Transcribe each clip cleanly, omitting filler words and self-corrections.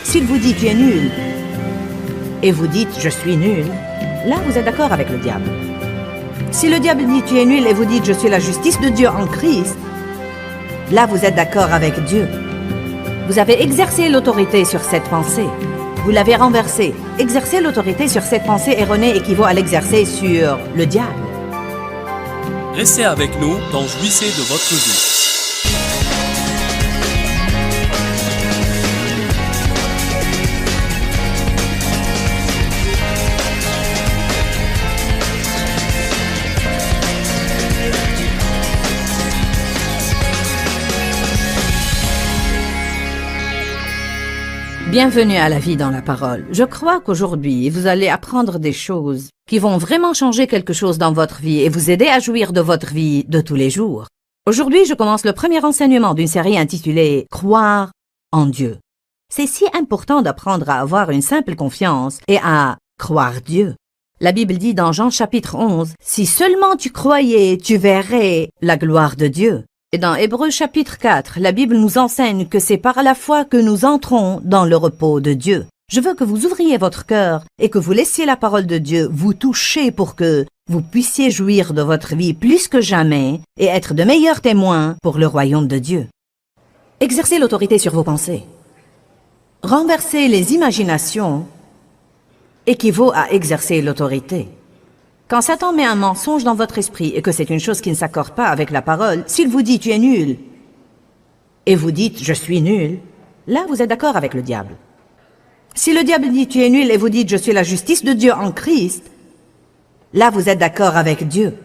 S'il vous dit tu es nul, et vous dites je suis nul, là vous êtes d'accord avec le diable. Si le diable dit tu es nul et vous dites je suis la justice de Dieu en Christ, là vous êtes d'accord avec Dieu. Vous avez exercé l'autorité sur cette pensée. Vous l'avez renversée. Exercer l'autorité sur cette pensée erronée équivaut à l'exercer sur le diable. Restez avec nous dans Jouissez de votre vie. Bienvenue à la vie dans la parole. Je crois qu'aujourd'hui, vous allez apprendre des choses qui vont vraiment changer quelque chose dans votre vie et vous aider à jouir de votre vie de tous les jours. Aujourd'hui, je commence le premier enseignement d'une série intitulée « Croire en Dieu ». C'est si important d'apprendre à avoir une simple confiance et à croire Dieu. La Bible dit dans Jean chapitre 11, « Si seulement tu croyais, tu verrais la gloire de Dieu ». Et dans Hébreux chapitre 4, la Bible nous enseigne que c'est par la foi que nous entrons dans le repos de Dieu. Je veux que vous ouvriez votre cœur et que vous laissiez la parole de Dieu vous toucher pour que vous puissiez jouir de votre vie plus que jamais et être de meilleurs témoins pour le royaume de Dieu. Exercez l'autorité sur vos pensées. Renverser les imaginations équivaut à exercer l'autorité. Quand Satan met un mensonge dans votre esprit et que c'est une chose qui ne s'accorde pas avec la parole, s'il vous dit « tu es nul » et vous dites « je suis nul », là vous êtes d'accord avec le diable. Si le diable dit « tu es nul » et vous dites « je suis la justice de Dieu en Christ », là vous êtes d'accord avec Dieu.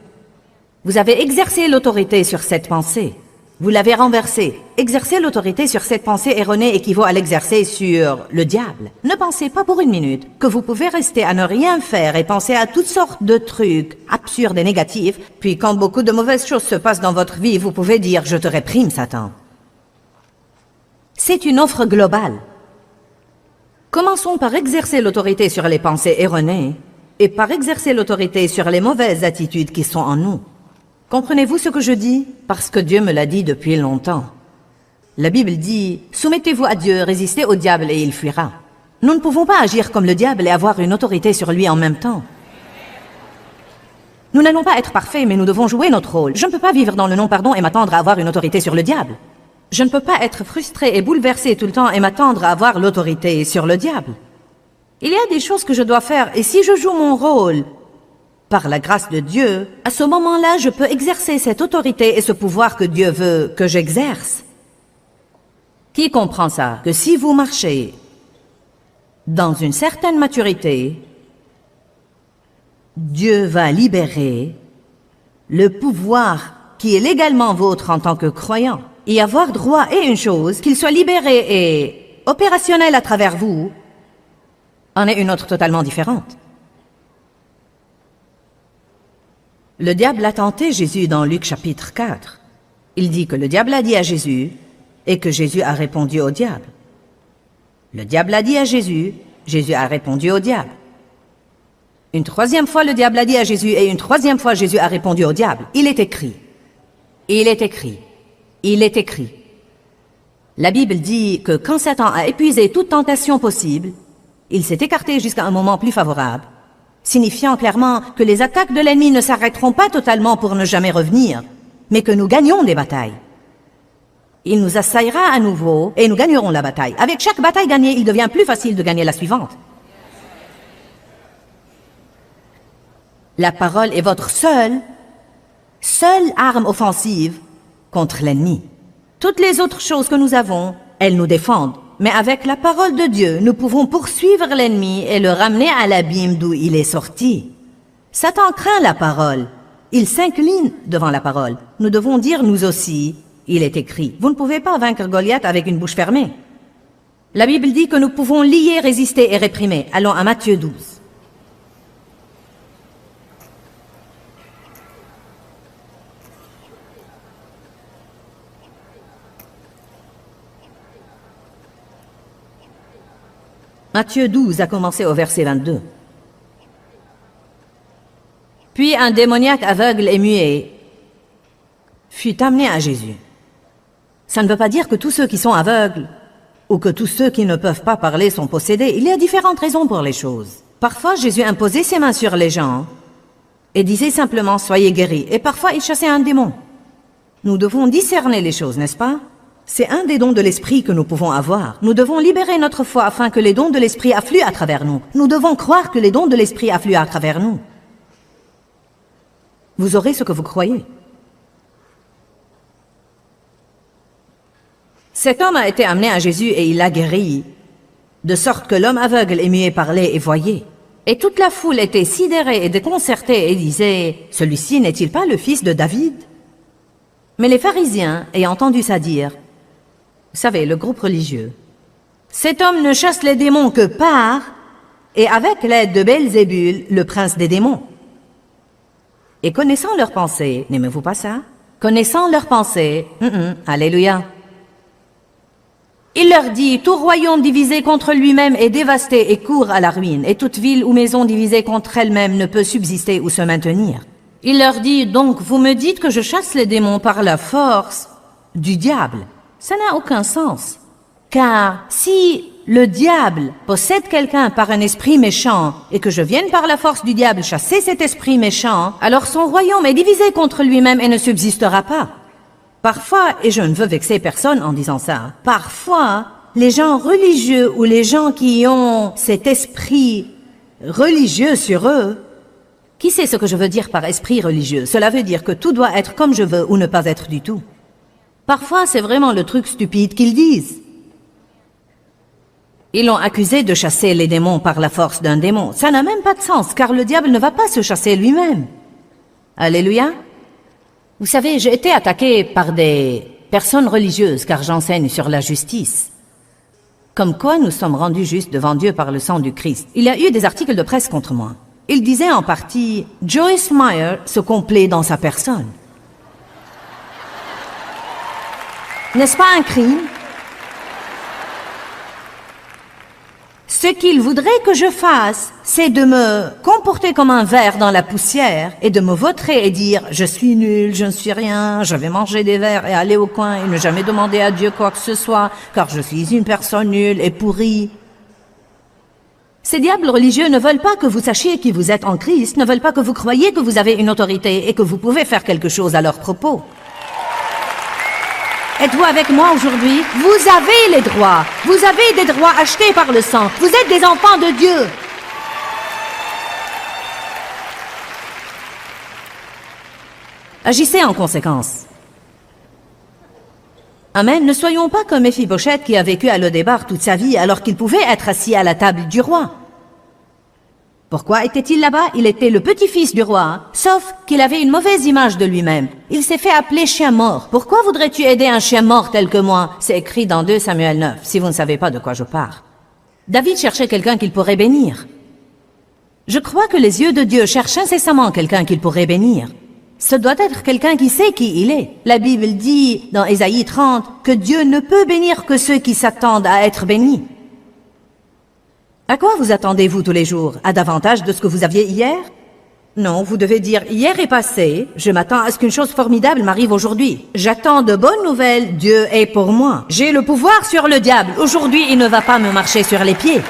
Vous avez exercé l'autorité sur cette pensée. Vous l'avez renversée. Exercer l'autorité sur cette pensée erronée équivaut à l'exercer sur le diable. Ne pensez pas pour une minute que vous pouvez rester à ne rien faire et penser à toutes sortes de trucs absurdes et négatifs, puis quand beaucoup de mauvaises choses se passent dans votre vie, vous pouvez dire « je te réprime, Satan ». C'est une offre globale. Commençons par exercer l'autorité sur les pensées erronées et par exercer l'autorité sur les mauvaises attitudes qui sont en nous. Comprenez-vous ce que je dis? Parce que Dieu me l'a dit depuis longtemps. La Bible dit « Soumettez-vous à Dieu, résistez au diable et il fuira ». Nous ne pouvons pas agir comme le diable et avoir une autorité sur lui en même temps. Nous n'allons pas être parfaits, mais nous devons jouer notre rôle. Je ne peux pas vivre dans le non-pardon et m'attendre à avoir une autorité sur le diable. Je ne peux pas être frustré et bouleversé tout le temps et m'attendre à avoir l'autorité sur le diable. Il y a des choses que je dois faire et si je joue mon rôle par la grâce de Dieu, à ce moment-là, je peux exercer cette autorité et ce pouvoir que Dieu veut que j'exerce. Qui comprend ça? Que si vous marchez dans une certaine maturité, Dieu va libérer le pouvoir qui est légalement vôtre en tant que croyant. Y avoir droit est une chose, qu'il soit libéré et opérationnel à travers vous, en est une autre totalement différente. Le diable a tenté Jésus dans Luc chapitre 4. Il dit que le diable a dit à Jésus et que Jésus a répondu au diable. Le diable a dit à Jésus, Jésus a répondu au diable. Une troisième fois, le diable a dit à Jésus et une troisième fois, Jésus a répondu au diable. Il est écrit. Il est écrit. Il est écrit. La Bible dit que quand Satan a épuisé toute tentation possible, il s'est écarté jusqu'à un moment plus favorable, signifiant clairement que les attaques de l'ennemi ne s'arrêteront pas totalement pour ne jamais revenir, mais que nous gagnons des batailles. Il nous assaillera à nouveau et nous gagnerons la bataille. Avec chaque bataille gagnée, il devient plus facile de gagner la suivante. La parole est votre seule arme offensive contre l'ennemi. Toutes les autres choses que nous avons, elles nous défendent. Mais avec la parole de Dieu, nous pouvons poursuivre l'ennemi et le ramener à l'abîme d'où il est sorti. Satan craint la parole. Il s'incline devant la parole. Nous devons dire nous aussi, il est écrit. Vous ne pouvez pas vaincre Goliath avec une bouche fermée. La Bible dit que nous pouvons lier, résister et réprimer. Allons à Matthieu 12. Matthieu 12 a commencé au verset 22. Puis un démoniaque aveugle et muet fut amené à Jésus. Ça ne veut pas dire que tous ceux qui sont aveugles ou que tous ceux qui ne peuvent pas parler sont possédés. Il y a différentes raisons pour les choses. Parfois, Jésus imposait ses mains sur les gens et disait simplement « Soyez guéris ». Et parfois, il chassait un démon. Nous devons discerner les choses, n'est-ce pas? C'est un des dons de l'esprit que nous pouvons avoir. Nous devons libérer notre foi afin que les dons de l'esprit affluent à travers nous. Nous devons croire que les dons de l'esprit affluent à travers nous. Vous aurez ce que vous croyez. Cet homme a été amené à Jésus et il l'a guéri, de sorte que l'homme aveugle et muet parlait et voyait. Et toute la foule était sidérée et déconcertée et disait « Celui-ci n'est-il pas le fils de David ?» Mais les pharisiens, ayant entendu ça dire, vous savez, le groupe religieux, « Cet homme ne chasse les démons que par et avec l'aide de Belzébul, le prince des démons. » Et connaissant leurs pensées, n'aimez-vous pas ça? Connaissant leurs pensées, alléluia. Il leur dit, tout royaume divisé contre lui-même est dévasté et court à la ruine, et toute ville ou maison divisée contre elle-même ne peut subsister ou se maintenir. Il leur dit, donc vous me dites que je chasse les démons par la force du diable. Ça n'a aucun sens. Car si le diable possède quelqu'un par un esprit méchant et que je vienne par la force du diable chasser cet esprit méchant, alors son royaume est divisé contre lui-même et ne subsistera pas. Parfois, et je ne veux vexer personne en disant ça, parfois, les gens religieux ou les gens qui ont cet esprit religieux sur eux, qui sait ce que je veux dire par esprit religieux? Cela veut dire que tout doit être comme je veux ou ne pas être du tout. Parfois, c'est vraiment le truc stupide qu'ils disent. Ils l'ont accusé de chasser les démons par la force d'un démon. Ça n'a même pas de sens, car le diable ne va pas se chasser lui-même. Alléluia. Vous savez, j'ai été attaqué par des personnes religieuses, car j'enseigne sur la justice. Comme quoi nous sommes rendus justes devant Dieu par le sang du Christ. Il y a eu des articles de presse contre moi. Ils disaient en partie, Joyce Meyer se complaît dans sa personne. N'est-ce pas un crime? Ce qu'ils voudraient que je fasse, c'est de me comporter comme un ver dans la poussière et de me vautrer et dire « Je suis nul, je ne suis rien, je vais manger des vers et aller au coin et ne jamais demander à Dieu quoi que ce soit, car je suis une personne nulle et pourrie. » Ces diables religieux ne veulent pas que vous sachiez qui vous êtes en Christ, ne veulent pas que vous croyiez que vous avez une autorité et que vous pouvez faire quelque chose à leur propos. Êtes-vous avec moi aujourd'hui? Vous avez les droits. Vous avez des droits achetés par le sang. Vous êtes des enfants de Dieu. Agissez en conséquence. Amen. Ne soyons pas comme Méphibosheth qui a vécu à Lodébar toute sa vie alors qu'il pouvait être assis à la table du roi. Pourquoi était-il là-bas? Il était le petit-fils du roi, sauf qu'il avait une mauvaise image de lui-même. Il s'est fait appeler chien mort. Pourquoi voudrais-tu aider un chien mort tel que moi? C'est écrit dans 2 Samuel 9, si vous ne savez pas de quoi je parle. David cherchait quelqu'un qu'il pourrait bénir. Je crois que les yeux de Dieu cherchent incessamment quelqu'un qu'il pourrait bénir. Ce doit être quelqu'un qui sait qui il est. La Bible dit, dans Ésaïe 30, que Dieu ne peut bénir que ceux qui s'attendent à être bénis. À quoi vous attendez-vous tous les jours? À davantage de ce que vous aviez hier? Non, vous devez dire, hier est passé, je m'attends à ce qu'une chose formidable m'arrive aujourd'hui. J'attends de bonnes nouvelles, Dieu est pour moi. J'ai le pouvoir sur le diable, aujourd'hui il ne va pas me marcher sur les pieds.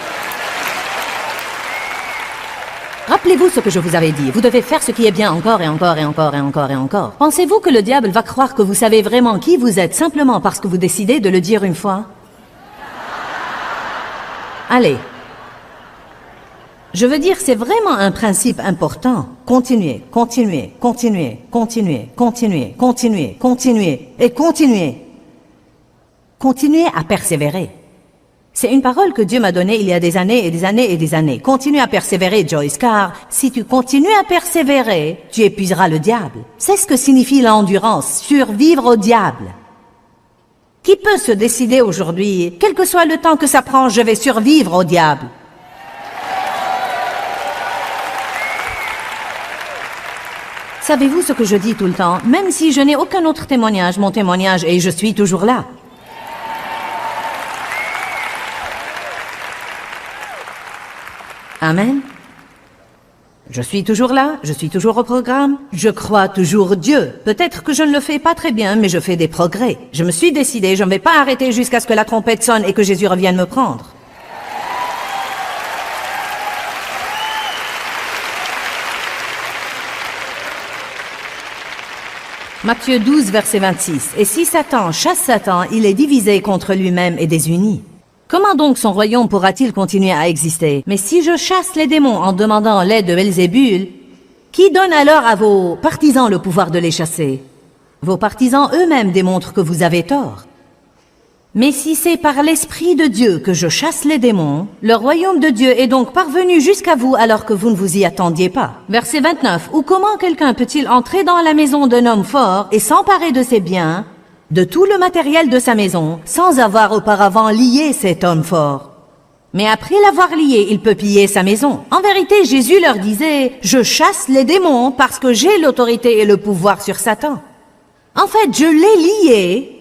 Rappelez-vous ce que je vous avais dit, vous devez faire ce qui est bien encore et encore et encore et encore et encore. Pensez-vous que le diable va croire que vous savez vraiment qui vous êtes simplement parce que vous décidez de le dire une fois? Allez. Je veux dire, c'est vraiment un principe important. Continuez, continuez, continuez, continuez, continuez, continuez, continuez et continuez. Continuez à persévérer. C'est une parole que Dieu m'a donnée il y a des années et des années et des années. Continue à persévérer, Joyce, car si tu continues à persévérer, tu épuiseras le diable. C'est ce que signifie l'endurance, survivre au diable. Qui peut se décider aujourd'hui, quel que soit le temps que ça prend, je vais survivre au diable? Savez-vous ce que je dis tout le temps? Même si je n'ai aucun autre témoignage, mon témoignage est « je suis toujours là ». Amen. Je suis toujours là, je suis toujours au programme, je crois toujours Dieu. Peut-être que je ne le fais pas très bien, mais je fais des progrès. Je me suis décidé, je ne vais pas arrêter jusqu'à ce que la trompette sonne et que Jésus revienne me prendre. Matthieu 12, verset 26. Et si Satan chasse Satan, il est divisé contre lui-même et désuni. Comment donc son royaume pourra-t-il continuer à exister? Mais si je chasse les démons en demandant l'aide de Belzébul, qui donne alors à vos partisans le pouvoir de les chasser? Vos partisans eux-mêmes démontrent que vous avez tort. Mais si c'est par l'Esprit de Dieu que je chasse les démons, le royaume de Dieu est donc parvenu jusqu'à vous alors que vous ne vous y attendiez pas. Verset 29. Ou comment quelqu'un peut-il entrer dans la maison d'un homme fort et s'emparer de ses biens, de tout le matériel de sa maison, sans avoir auparavant lié cet homme fort? Mais après l'avoir lié, il peut piller sa maison. En vérité, Jésus leur disait, « Je chasse les démons parce que j'ai l'autorité et le pouvoir sur Satan. » En fait, je l'ai lié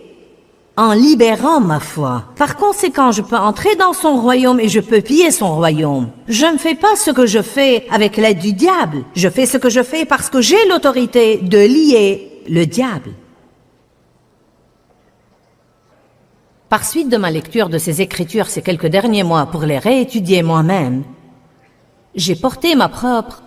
en libérant ma foi. Par conséquent, je peux entrer dans son royaume et je peux piller son royaume. Je ne fais pas ce que je fais avec l'aide du diable. Je fais ce que je fais parce que j'ai l'autorité de lier le diable. Par suite de ma lecture de ces Écritures ces quelques derniers mois pour les réétudier moi-même, j'ai porté ma propre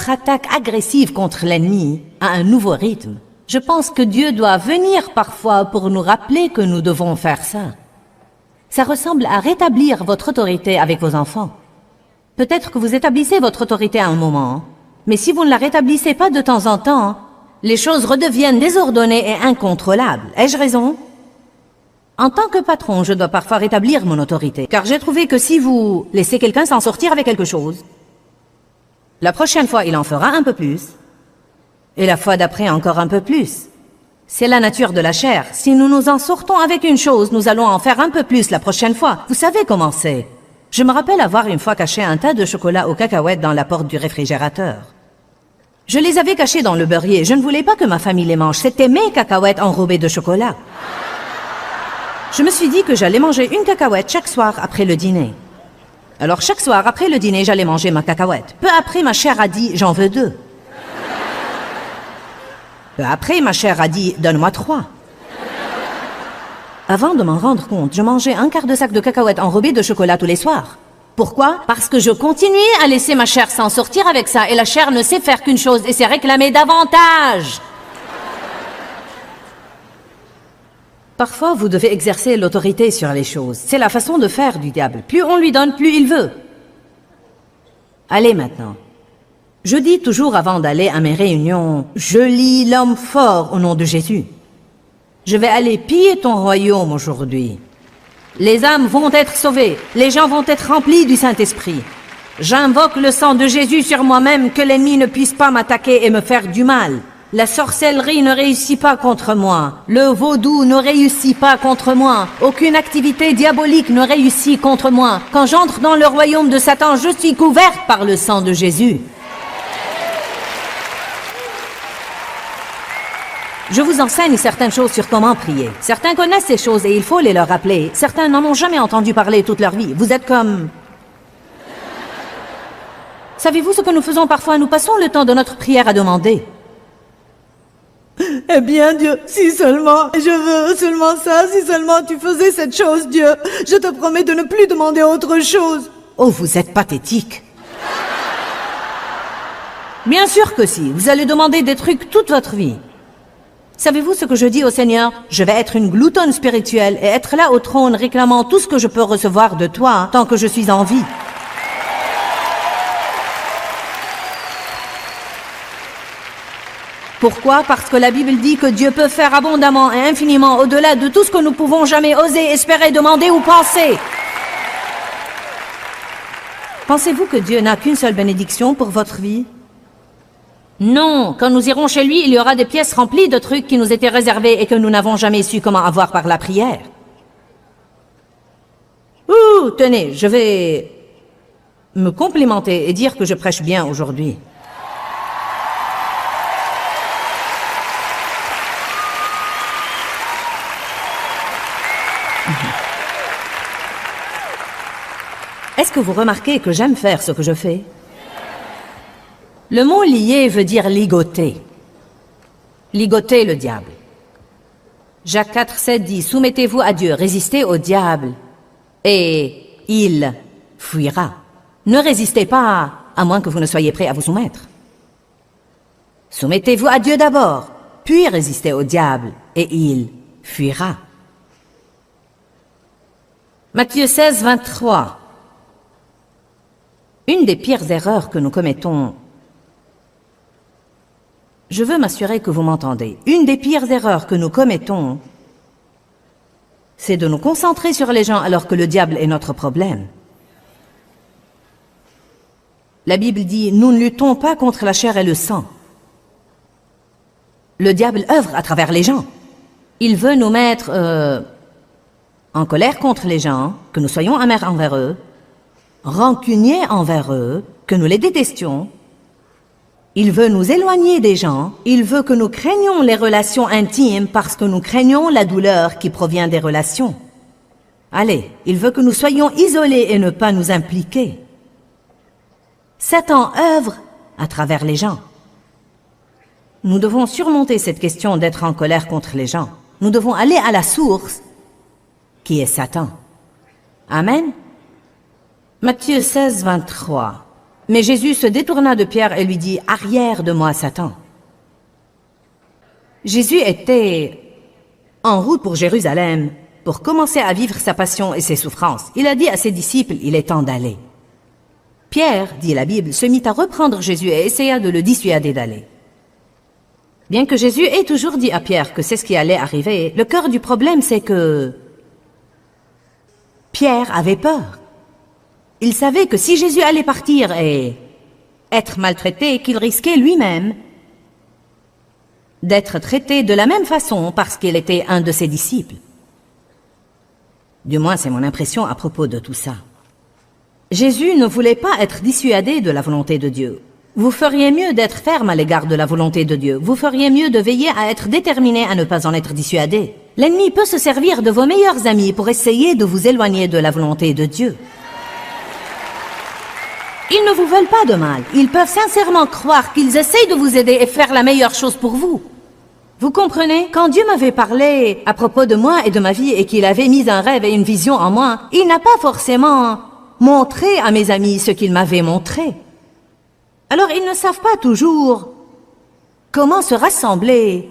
attaque agressive contre l'ennemi à un nouveau rythme. Je pense que Dieu doit venir parfois pour nous rappeler que nous devons faire ça. Ça ressemble à rétablir votre autorité avec vos enfants. Peut-être que vous établissez votre autorité à un moment, mais si vous ne la rétablissez pas de temps en temps, les choses redeviennent désordonnées et incontrôlables. Ai-je raison? En tant que patron, je dois parfois rétablir mon autorité, car j'ai trouvé que si vous laissez quelqu'un s'en sortir avec quelque chose, la prochaine fois, il en fera un peu plus, et la fois d'après encore un peu plus. C'est la nature de la chair. Si nous nous en sortons avec une chose, nous allons en faire un peu plus la prochaine fois. Vous savez comment c'est. Je me rappelle avoir une fois caché un tas de chocolat aux cacahuètes dans la porte du réfrigérateur. Je les avais cachés dans le beurrier. Je ne voulais pas que ma famille les mange. C'était mes cacahuètes enrobées de chocolat. Je me suis dit que j'allais manger une cacahuète chaque soir après le dîner. Alors chaque soir après le dîner, j'allais manger ma cacahuète. Peu après, ma chair a dit « j'en veux 2 ». Peu après, ma chair a dit « donne-moi 3 ». Avant de m'en rendre compte, je mangeais un quart de sac de cacahuètes enrobées de chocolat tous les soirs. Pourquoi? Parce que je continuais à laisser ma chair s'en sortir avec ça, et la chair ne sait faire qu'une chose, et c'est réclamer davantage. Parfois, vous devez exercer l'autorité sur les choses. C'est la façon de faire du diable. Plus on lui donne, plus il veut. Allez maintenant. Je dis toujours avant d'aller à mes réunions, je lis l'homme fort au nom de Jésus. Je vais aller piller ton royaume aujourd'hui. Les âmes vont être sauvées, les gens vont être remplis du Saint-Esprit. J'invoque le sang de Jésus sur moi-même, que l'ennemi ne puisse pas m'attaquer et me faire du mal. La sorcellerie ne réussit pas contre moi. Le vaudou ne réussit pas contre moi. Aucune activité diabolique ne réussit contre moi. Quand j'entre dans le royaume de Satan, je suis couverte par le sang de Jésus. Je vous enseigne certaines choses sur comment prier. Certains connaissent ces choses et il faut les leur rappeler. Certains n'en ont jamais entendu parler toute leur vie. Vous êtes comme... Savez-vous ce que nous faisons parfois? Nous passons le temps de notre prière à demander. Eh bien, Dieu, si seulement, je veux seulement ça, si seulement tu faisais cette chose, Dieu, je te promets de ne plus demander autre chose. Oh, vous êtes pathétique. Bien sûr que si, vous allez demander des trucs toute votre vie. Savez-vous ce que je dis au Seigneur? Je vais être une gloutonne spirituelle et être là au trône réclamant tout ce que je peux recevoir de toi tant que je suis en vie. Pourquoi? Parce que la Bible dit que Dieu peut faire abondamment et infiniment au-delà de tout ce que nous pouvons jamais oser, espérer, demander ou penser. Pensez-vous que Dieu n'a qu'une seule bénédiction pour votre vie? Non, quand nous irons chez lui, il y aura des pièces remplies de trucs qui nous étaient réservés et que nous n'avons jamais su comment avoir par la prière. Ouh, tenez, je vais me complimenter et dire que je prêche bien aujourd'hui. Est-ce que vous remarquez que j'aime faire ce que je fais? Le mot lier veut dire ligoter. Ligoter le diable. Jacques 4,7 dit, soumettez-vous à Dieu, résistez au diable, et il fuira. Ne résistez pas, à moins que vous ne soyez prêts à vous soumettre. Soumettez-vous à Dieu d'abord, puis résistez au diable, et il fuira. Matthieu 16, 23. Une des pires erreurs que nous commettons, je veux m'assurer que vous m'entendez, une des pires erreurs que nous commettons, c'est de nous concentrer sur les gens alors que le diable est notre problème. La Bible dit, nous ne luttons pas contre la chair et le sang. Le diable œuvre à travers les gens. Il veut nous mettre en colère contre les gens, que nous soyons amers envers eux, rancuniers envers eux, que nous les détestions. Il veut nous éloigner des gens, il veut que nous craignions les relations intimes parce que nous craignons la douleur qui provient des relations. Allez, il veut que nous soyons isolés et ne pas nous impliquer. Satan œuvre à travers les gens. Nous devons surmonter cette question d'être en colère contre les gens. Nous devons aller à la source, qui est Satan. Amen. Matthieu 16, 23. Mais Jésus se détourna de Pierre et lui dit, « Arrière de moi, Satan !» Jésus était en route pour Jérusalem, pour commencer à vivre sa passion et ses souffrances. Il a dit à ses disciples, « Il est temps d'aller. » Pierre, dit la Bible, se mit à reprendre Jésus et essaya de le dissuader d'aller. Bien que Jésus ait toujours dit à Pierre que c'est ce qui allait arriver, le cœur du problème c'est que Pierre avait peur. Il savait que si Jésus allait partir et être maltraité, qu'il risquait lui-même d'être traité de la même façon parce qu'il était un de ses disciples. Du moins, c'est mon impression à propos de tout ça. Jésus ne voulait pas être dissuadé de la volonté de Dieu. Vous feriez mieux d'être ferme à l'égard de la volonté de Dieu. Vous feriez mieux de veiller à être déterminé à ne pas en être dissuadé. L'ennemi peut se servir de vos meilleurs amis pour essayer de vous éloigner de la volonté de Dieu. Ils ne vous veulent pas de mal. Ils peuvent sincèrement croire qu'ils essayent de vous aider et faire la meilleure chose pour vous. Vous comprenez? Quand Dieu m'avait parlé à propos de moi et de ma vie et qu'il avait mis un rêve et une vision en moi, il n'a pas forcément montré à mes amis ce qu'il m'avait montré. Alors ils ne savent pas toujours comment se rassembler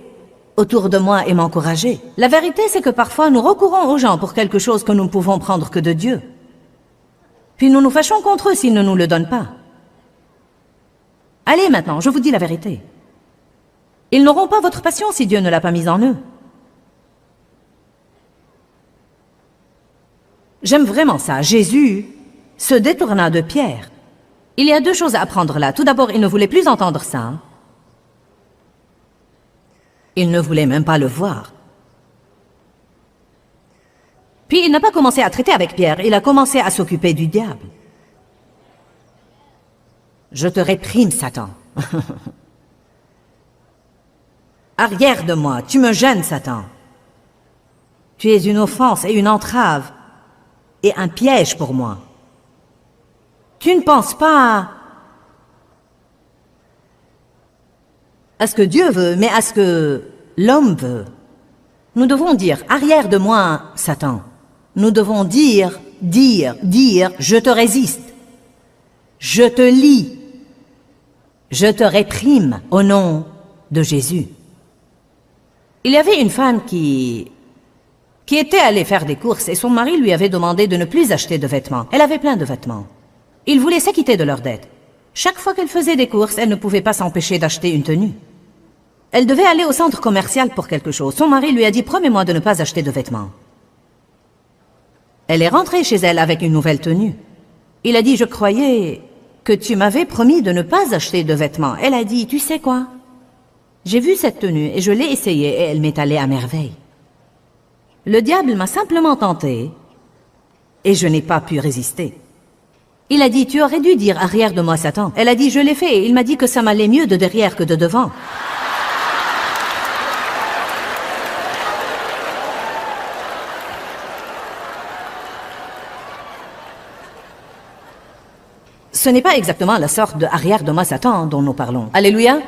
autour de moi et m'encourager. La vérité, c'est que parfois nous recourons aux gens pour quelque chose que nous ne pouvons prendre que de Dieu. Puis nous nous fâchons contre eux s'ils ne nous le donnent pas. Allez maintenant, je vous dis la vérité. Ils n'auront pas votre passion si Dieu ne l'a pas mise en eux. J'aime vraiment ça. Jésus se détourna de Pierre. Il y a deux choses à apprendre là. Tout d'abord, il ne voulait plus entendre ça. Il ne voulait même pas le voir. Puis il n'a pas commencé à traiter avec Pierre, il a commencé à s'occuper du diable. Je te réprime, Satan. Arrière de moi, tu me gênes, Satan. Tu es une offense et une entrave et un piège pour moi. Tu ne penses pas à ce que Dieu veut, mais à ce que l'homme veut. Nous devons dire, arrière de moi, Satan. Nous devons dire, je te résiste. Je te lie. Je te réprime au nom de Jésus. Il y avait une femme qui était allée faire des courses et son mari lui avait demandé de ne plus acheter de vêtements. Elle avait plein de vêtements. Il voulait s'acquitter de leurs dettes. Chaque fois qu'elle faisait des courses, elle ne pouvait pas s'empêcher d'acheter une tenue. Elle devait aller au centre commercial pour quelque chose. Son mari lui a dit « Promets-moi de ne pas acheter de vêtements ». Elle est rentrée chez elle avec une nouvelle tenue. Il a dit « Je croyais que tu m'avais promis de ne pas acheter de vêtements ». Elle a dit « Tu sais quoi? J'ai vu cette tenue et je l'ai essayée et elle m'est allée à merveille. Le diable m'a simplement tenté et je n'ai pas pu résister. » Il a dit « Tu aurais dû dire arrière de moi, Satan ». Elle a dit « Je l'ai fait et il m'a dit que ça m'allait mieux de derrière que de devant ». Ce n'est pas exactement la sorte de arrière de moi Satan dont nous parlons. Alléluia.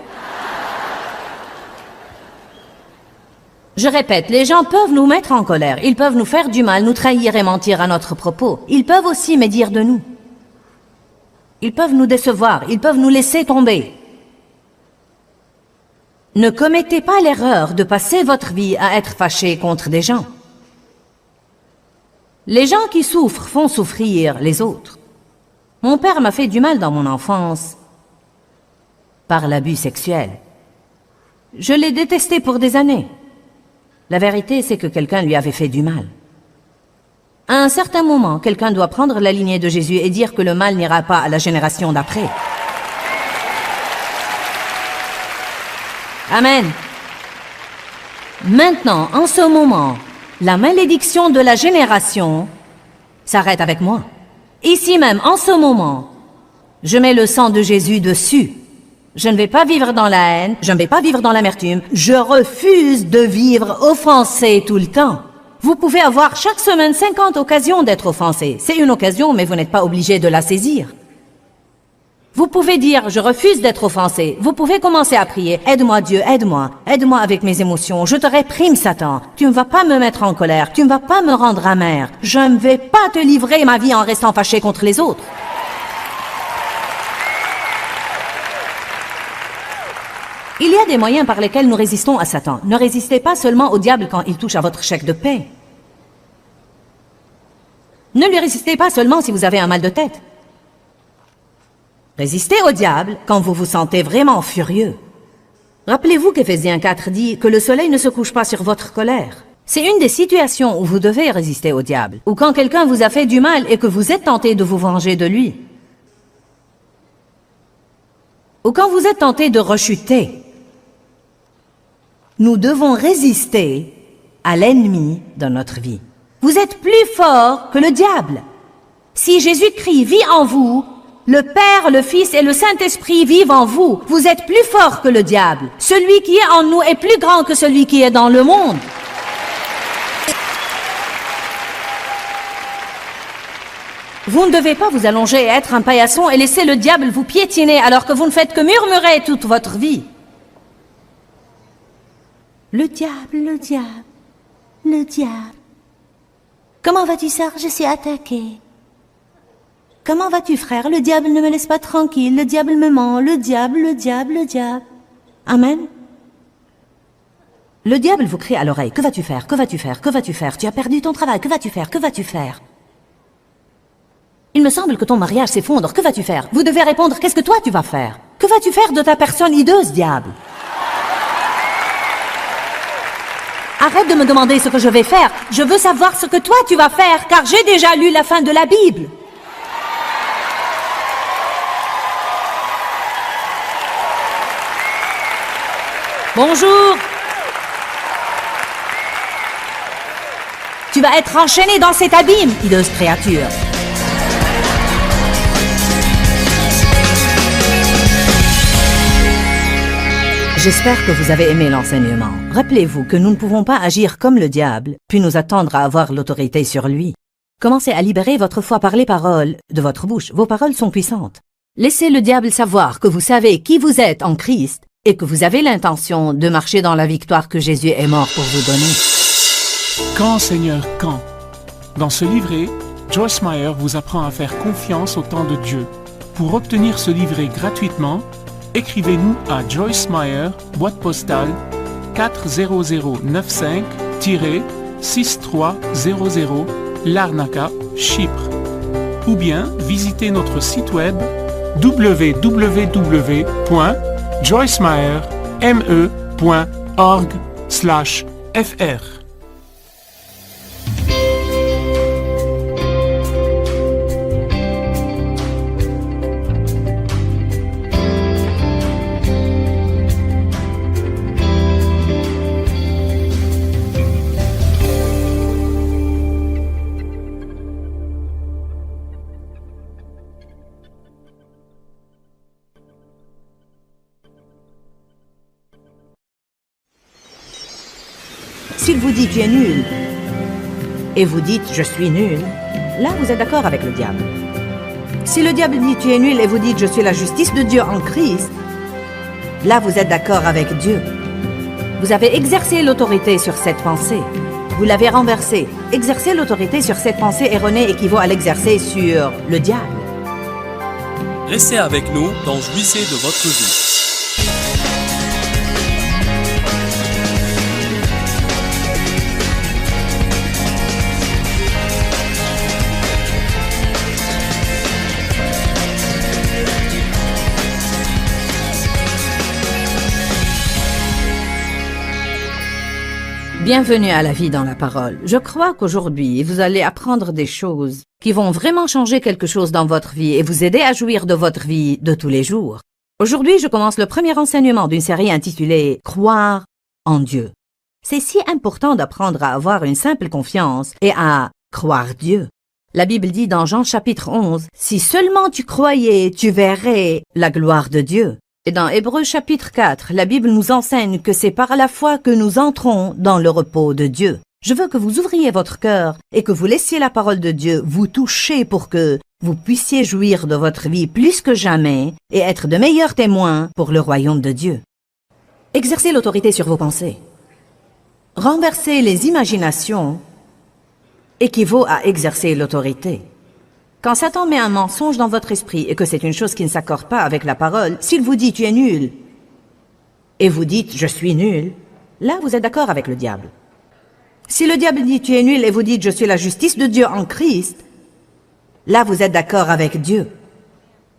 Je répète, les gens peuvent nous mettre en colère, ils peuvent nous faire du mal, nous trahir et mentir à notre propos. Ils peuvent aussi médire de nous. Ils peuvent nous décevoir, ils peuvent nous laisser tomber. Ne commettez pas l'erreur de passer votre vie à être fâché contre des gens. Les gens qui souffrent font souffrir les autres. Mon père m'a fait du mal dans mon enfance par l'abus sexuel. Je l'ai détesté pour des années. La vérité, c'est que quelqu'un lui avait fait du mal. À un certain moment, quelqu'un doit prendre la lignée de Jésus et dire que le mal n'ira pas à la génération d'après. Amen. Maintenant, en ce moment, la malédiction de la génération s'arrête avec moi. Ici même, en ce moment, je mets le sang de Jésus dessus. Je ne vais pas vivre dans la haine, je ne vais pas vivre dans l'amertume. Je refuse de vivre offensé tout le temps. Vous pouvez avoir chaque semaine 50 occasions d'être offensé. C'est une occasion, mais vous n'êtes pas obligé de la saisir. Vous pouvez dire, je refuse d'être offensé. Vous pouvez commencer à prier, aide-moi Dieu, aide-moi avec mes émotions. Je te réprime Satan. Tu ne vas pas me mettre en colère, tu ne vas pas me rendre amer. Je ne vais pas te livrer ma vie en restant fâché contre les autres. Il y a des moyens par lesquels nous résistons à Satan. Ne résistez pas seulement au diable quand il touche à votre chèque de paie. Ne lui résistez pas seulement si vous avez un mal de tête. Résistez au diable quand vous vous sentez vraiment furieux. Rappelez-vous qu'Éphésiens 4 dit que le soleil ne se couche pas sur votre colère. C'est une des situations où vous devez résister au diable, ou quand quelqu'un vous a fait du mal et que vous êtes tenté de vous venger de lui. Ou quand vous êtes tenté de rechuter. Nous devons résister à l'ennemi dans notre vie. Vous êtes plus fort que le diable. Si Jésus-Christ vit en vous, le Père, le Fils et le Saint-Esprit vivent en vous. Vous êtes plus fort que le diable. Celui qui est en nous est plus grand que celui qui est dans le monde. Vous ne devez pas vous allonger et être un paillasson et laisser le diable vous piétiner alors que vous ne faites que murmurer toute votre vie. Le diable, le diable, le diable. Comment vas-tu, sœur? Je suis attaquée. Comment vas-tu, frère? Le diable ne me laisse pas tranquille, le diable me ment, le diable, le diable, le diable. Amen. Le diable vous crie à l'oreille, que vas-tu faire? Que vas-tu faire? Que vas-tu faire? Tu as perdu ton travail, que vas-tu faire? Que vas-tu faire? Il me semble que ton mariage s'effondre, que vas-tu faire? Vous devez répondre, qu'est-ce que toi tu vas faire? Que vas-tu faire de ta personne hideuse, diable? Arrête de me demander ce que je vais faire. Je veux savoir ce que toi tu vas faire, car j'ai déjà lu la fin de la Bible. Bonjour. Tu vas être enchaîné dans cet abîme, hideuse créature. J'espère que vous avez aimé l'enseignement. Rappelez-vous que nous ne pouvons pas agir comme le diable, puis nous attendre à avoir l'autorité sur lui. Commencez à libérer votre foi par les paroles de votre bouche. Vos paroles sont puissantes. Laissez le diable savoir que vous savez qui vous êtes en Christ et que vous avez l'intention de marcher dans la victoire que Jésus est mort pour vous donner. Quand, Seigneur, quand? Dans ce livret, Joyce Meyer vous apprend à faire confiance au temps de Dieu. Pour obtenir ce livret gratuitement, écrivez-nous à Joyce Meyer, boîte postale 40095-6300, Larnaca, Chypre. Ou bien visitez notre site web www.joycemeyer.org/fr. S'il vous dit tu es nul, et vous dites je suis nul, là vous êtes d'accord avec le diable. Si le diable dit tu es nul et vous dites je suis la justice de Dieu en Christ, là vous êtes d'accord avec Dieu. Vous avez exercé l'autorité sur cette pensée. Vous l'avez renversée. Exercer l'autorité sur cette pensée erronée équivaut à l'exercer sur le diable. Restez avec nous dans Jouissez de votre vie. Bienvenue à la vie dans la parole. Je crois qu'aujourd'hui, vous allez apprendre des choses qui vont vraiment changer quelque chose dans votre vie et vous aider à jouir de votre vie de tous les jours. Aujourd'hui, je commence le premier enseignement d'une série intitulée « Croire en Dieu ». C'est si important d'apprendre à avoir une simple confiance et à croire Dieu. La Bible dit dans Jean chapitre 11, « Si seulement tu croyais, tu verrais la gloire de Dieu ». Et dans Hébreux chapitre 4, la Bible nous enseigne que c'est par la foi que nous entrons dans le repos de Dieu. Je veux que vous ouvriez votre cœur et que vous laissiez la parole de Dieu vous toucher pour que vous puissiez jouir de votre vie plus que jamais et être de meilleurs témoins pour le royaume de Dieu. Exercez l'autorité sur vos pensées. Renverser les imaginations équivaut à exercer l'autorité. Quand Satan met un mensonge dans votre esprit et que c'est une chose qui ne s'accorde pas avec la parole, s'il vous dit « tu es nul » et vous dites « je suis nul », là vous êtes d'accord avec le diable. Si le diable dit « tu es nul » et vous dites « je suis la justice de Dieu en Christ », là vous êtes d'accord avec Dieu.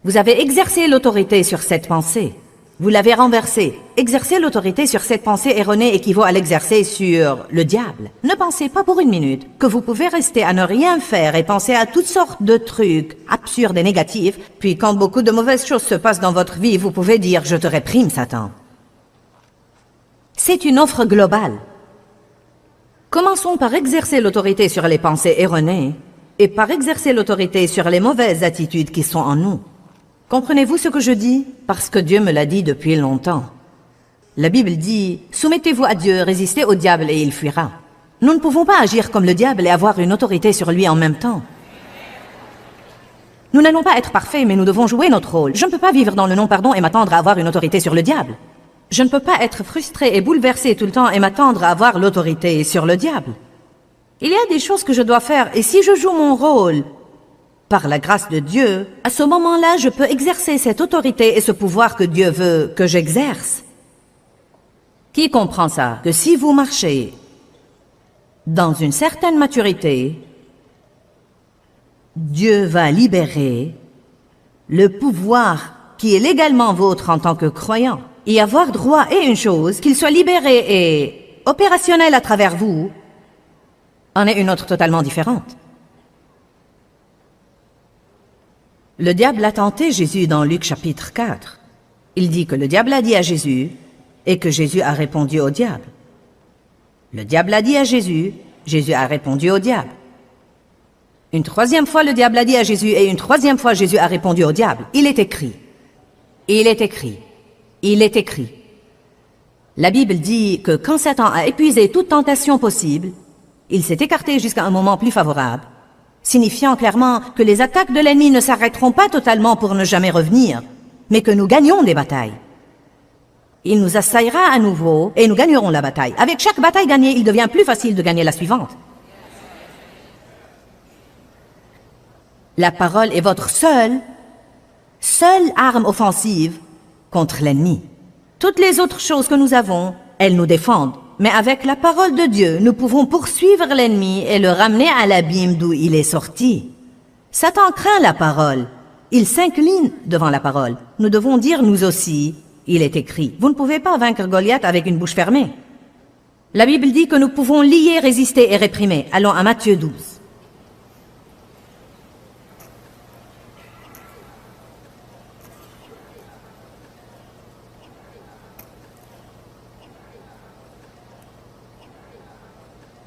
Vous avez exercé l'autorité sur cette pensée. Vous l'avez renversée. Exercer l'autorité sur cette pensée erronée équivaut à l'exercer sur le diable. Ne pensez pas pour une minute que vous pouvez rester à ne rien faire et penser à toutes sortes de trucs absurdes et négatifs, puis quand beaucoup de mauvaises choses se passent dans votre vie, vous pouvez dire « je te réprime, Satan ». C'est une offre globale. Commençons par exercer l'autorité sur les pensées erronées et par exercer l'autorité sur les mauvaises attitudes qui sont en nous. Comprenez-vous ce que je dis? Parce que Dieu me l'a dit depuis longtemps. La Bible dit « Soumettez-vous à Dieu, résistez au diable et il fuira ». Nous ne pouvons pas agir comme le diable et avoir une autorité sur lui en même temps. Nous n'allons pas être parfaits, mais nous devons jouer notre rôle. Je ne peux pas vivre dans le non-pardon et m'attendre à avoir une autorité sur le diable. Je ne peux pas être frustré et bouleversé tout le temps et m'attendre à avoir l'autorité sur le diable. Il y a des choses que je dois faire et si je joue mon rôle par la grâce de Dieu, à ce moment-là, je peux exercer cette autorité et ce pouvoir que Dieu veut que j'exerce. Qui comprend ça? Que si vous marchez dans une certaine maturité, Dieu va libérer le pouvoir qui est légalement vôtre en tant que croyant. Y avoir droit est une chose, qu'il soit libéré et opérationnel à travers vous, en est une autre totalement différente. Le diable a tenté Jésus dans Luc chapitre 4. Il dit que le diable a dit à Jésus et que Jésus a répondu au diable. Le diable a dit à Jésus, Jésus a répondu au diable. Une troisième fois, le diable a dit à Jésus et une troisième fois, Jésus a répondu au diable. Il est écrit. Il est écrit. Il est écrit. La Bible dit que quand Satan a épuisé toute tentation possible, il s'est écarté jusqu'à un moment plus favorable, signifiant clairement que les attaques de l'ennemi ne s'arrêteront pas totalement pour ne jamais revenir, mais que nous gagnons des batailles. Il nous assaillera à nouveau et nous gagnerons la bataille. Avec chaque bataille gagnée, il devient plus facile de gagner la suivante. La parole est votre seule arme offensive contre l'ennemi. Toutes les autres choses que nous avons, elles nous défendent. Mais avec la parole de Dieu, nous pouvons poursuivre l'ennemi et le ramener à l'abîme d'où il est sorti. Satan craint la parole. Il s'incline devant la parole. Nous devons dire nous aussi, il est écrit. Vous ne pouvez pas vaincre Goliath avec une bouche fermée. La Bible dit que nous pouvons lier, résister et réprimer. Allons à Matthieu 12.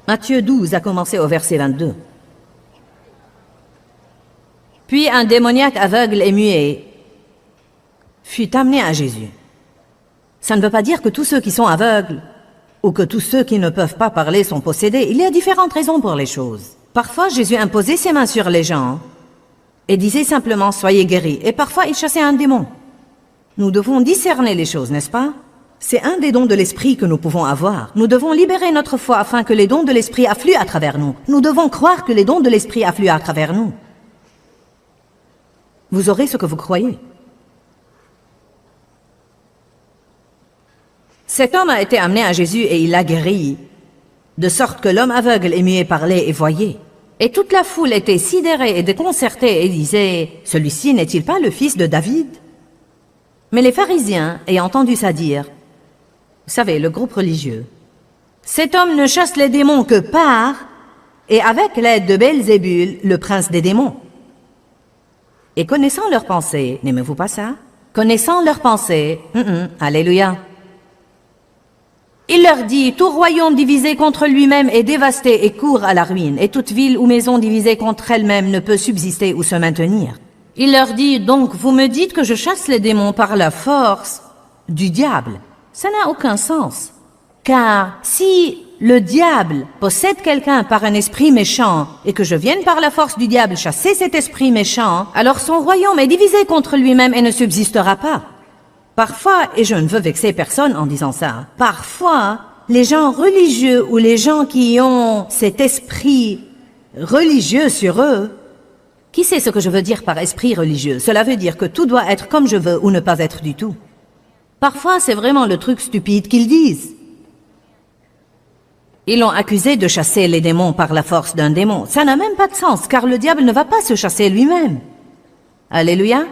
Matthieu 12 a commencé au verset 22. Puis un démoniaque aveugle et muet fut amené à Jésus. Ça ne veut pas dire que tous ceux qui sont aveugles ou que tous ceux qui ne peuvent pas parler sont possédés. Il y a différentes raisons pour les choses. Parfois, Jésus imposait ses mains sur les gens et disait simplement « soyez guéris ». Et parfois, il chassait un démon. Nous devons discerner les choses, n'est-ce pas? C'est un des dons de l'esprit que nous pouvons avoir. Nous devons libérer notre foi afin que les dons de l'esprit affluent à travers nous. Nous devons croire que les dons de l'esprit affluent à travers nous. Vous aurez ce que vous croyez. Cet homme a été amené à Jésus et il l'a guéri, de sorte que l'homme aveugle et muet parlait et voyait. Et toute la foule était sidérée et déconcertée et disait « Celui-ci n'est-il pas le fils de David ?» Mais les pharisiens, ayant entendu ça dire, vous savez, le groupe religieux, « Cet homme ne chasse les démons que par et avec l'aide de Belzébul, le prince des démons. » Et connaissant leurs pensées, n'aimez-vous pas ça? Connaissant leurs pensées, alléluia. Il leur dit, tout royaume divisé contre lui-même est dévasté et court à la ruine, et toute ville ou maison divisée contre elle-même ne peut subsister ou se maintenir. Il leur dit, donc vous me dites que je chasse les démons par la force du diable. Ça n'a aucun sens. Car si le diable possède quelqu'un par un esprit méchant et que je vienne par la force du diable chasser cet esprit méchant, alors son royaume est divisé contre lui-même et ne subsistera pas. Parfois, et je ne veux vexer personne en disant ça, parfois, les gens religieux ou les gens qui ont cet esprit religieux sur eux, qui sait ce que je veux dire par esprit religieux? Cela veut dire que tout doit être comme je veux ou ne pas être du tout. Parfois, c'est vraiment le truc stupide qu'ils disent. Ils l'ont accusé de chasser les démons par la force d'un démon. Ça n'a même pas de sens, car le diable ne va pas se chasser lui-même. Alléluia.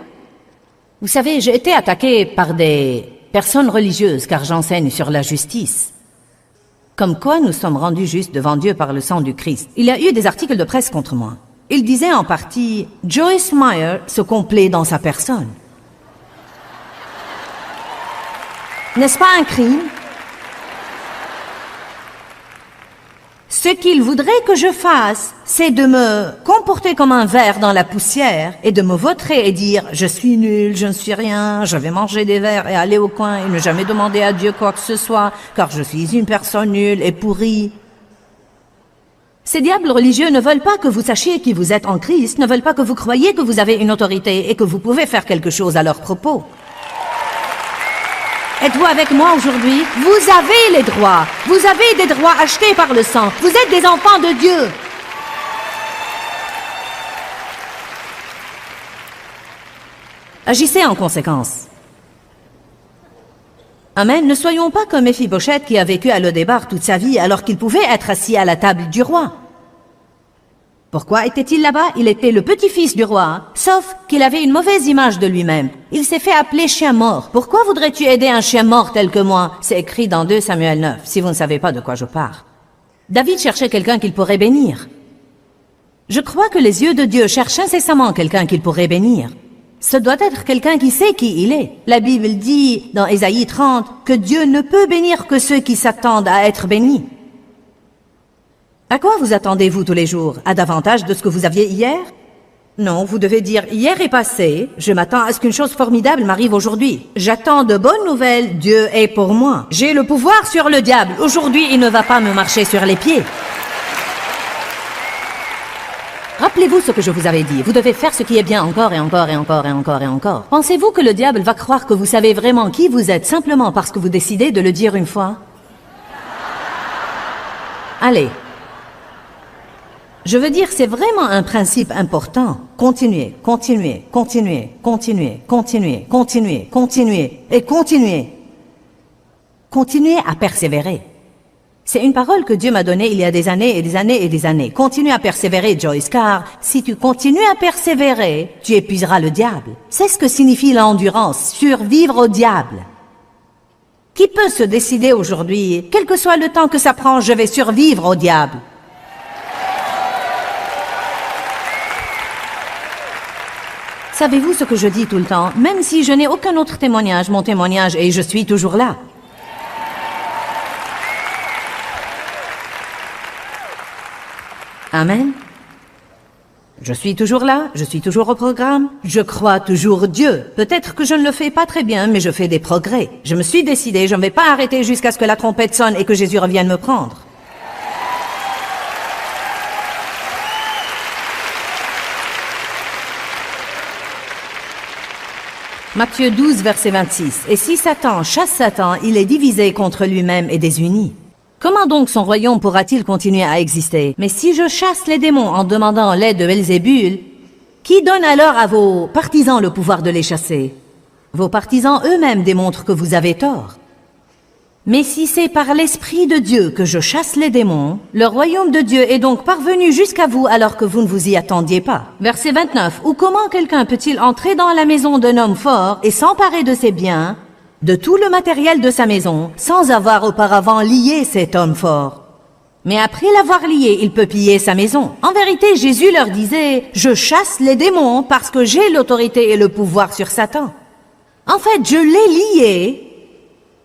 Vous savez, j'ai été attaqué par des personnes religieuses, car j'enseigne sur la justice. Comme quoi nous sommes rendus justes devant Dieu par le sang du Christ. Il y a eu des articles de presse contre moi. Ils disaient en partie, Joyce Meyer se complaît dans sa personne. N'est-ce pas un crime? Ce qu'ils voudraient que je fasse, c'est de me comporter comme un ver dans la poussière et de me vautrer et dire « je suis nul, je ne suis rien, je vais manger des vers et aller au coin et ne jamais demander à Dieu quoi que ce soit, car je suis une personne nulle et pourrie. » Ces diables religieux ne veulent pas que vous sachiez qui vous êtes en Christ, ne veulent pas que vous croyiez que vous avez une autorité et que vous pouvez faire quelque chose à leur propos. Êtes-vous avec moi aujourd'hui? Vous avez les droits. Vous avez des droits achetés par le sang. Vous êtes des enfants de Dieu. Agissez en conséquence. Amen. Ne soyons pas comme Méphibosheth qui a vécu à Lodébar toute sa vie alors qu'il pouvait être assis à la table du roi. Pourquoi était-il là-bas? Il était le petit-fils du roi, sauf qu'il avait une mauvaise image de lui-même. Il s'est fait appeler chien mort. Pourquoi voudrais-tu aider un chien mort tel que moi? C'est écrit dans 2 Samuel 9, si vous ne savez pas de quoi je parle. David cherchait quelqu'un qu'il pourrait bénir. Je crois que les yeux de Dieu cherchent incessamment quelqu'un qu'il pourrait bénir. Ce doit être quelqu'un qui sait qui il est. La Bible dit, dans Ésaïe 30, que Dieu ne peut bénir que ceux qui s'attendent à être bénis. À quoi vous attendez-vous tous les jours? À davantage de ce que vous aviez hier? Non, vous devez dire, hier est passé, je m'attends à ce qu'une chose formidable m'arrive aujourd'hui. J'attends de bonnes nouvelles, Dieu est pour moi. J'ai le pouvoir sur le diable, aujourd'hui il ne va pas me marcher sur les pieds. Rappelez-vous ce que je vous avais dit, vous devez faire ce qui est bien encore et encore et encore et encore et encore. Pensez-vous que le diable va croire que vous savez vraiment qui vous êtes simplement parce que vous décidez de le dire une fois? Allez. Je veux dire, c'est vraiment un principe important. Continuez, continuez, continuez, continuez, continuez, continuez, continuez et continuez. Continuez à persévérer. C'est une parole que Dieu m'a donnée il y a des années et des années et des années. Continue à persévérer, Joyce, car si tu continues à persévérer, tu épuiseras le diable. C'est ce que signifie l'endurance, survivre au diable. Qui peut se décider aujourd'hui, quel que soit le temps que ça prend, je vais survivre au diable? Savez-vous ce que je dis tout le temps? Même si je n'ai aucun autre témoignage, mon témoignage est « je suis toujours là ». Amen. Je suis toujours là, je suis toujours au programme, je crois toujours Dieu. Peut-être que je ne le fais pas très bien, mais je fais des progrès. Je me suis décidé, je ne vais pas arrêter jusqu'à ce que la trompette sonne et que Jésus revienne me prendre. Matthieu 12, verset 26. « Et si Satan chasse Satan, il est divisé contre lui-même et désuni. Comment donc son royaume pourra-t-il continuer à exister? Mais si je chasse les démons en demandant l'aide de Belzébul, qui donne alors à vos partisans le pouvoir de les chasser? Vos partisans eux-mêmes démontrent que vous avez tort. Mais si c'est par l'Esprit de Dieu que je chasse les démons, le royaume de Dieu est donc parvenu jusqu'à vous alors que vous ne vous y attendiez pas. » Verset 29. « Ou comment quelqu'un peut-il entrer dans la maison d'un homme fort et s'emparer de ses biens, de tout le matériel de sa maison, sans avoir auparavant lié cet homme fort? Mais après l'avoir lié, il peut piller sa maison. En vérité, Jésus leur disait, « Je chasse les démons parce que j'ai l'autorité et le pouvoir sur Satan. » En fait, je l'ai lié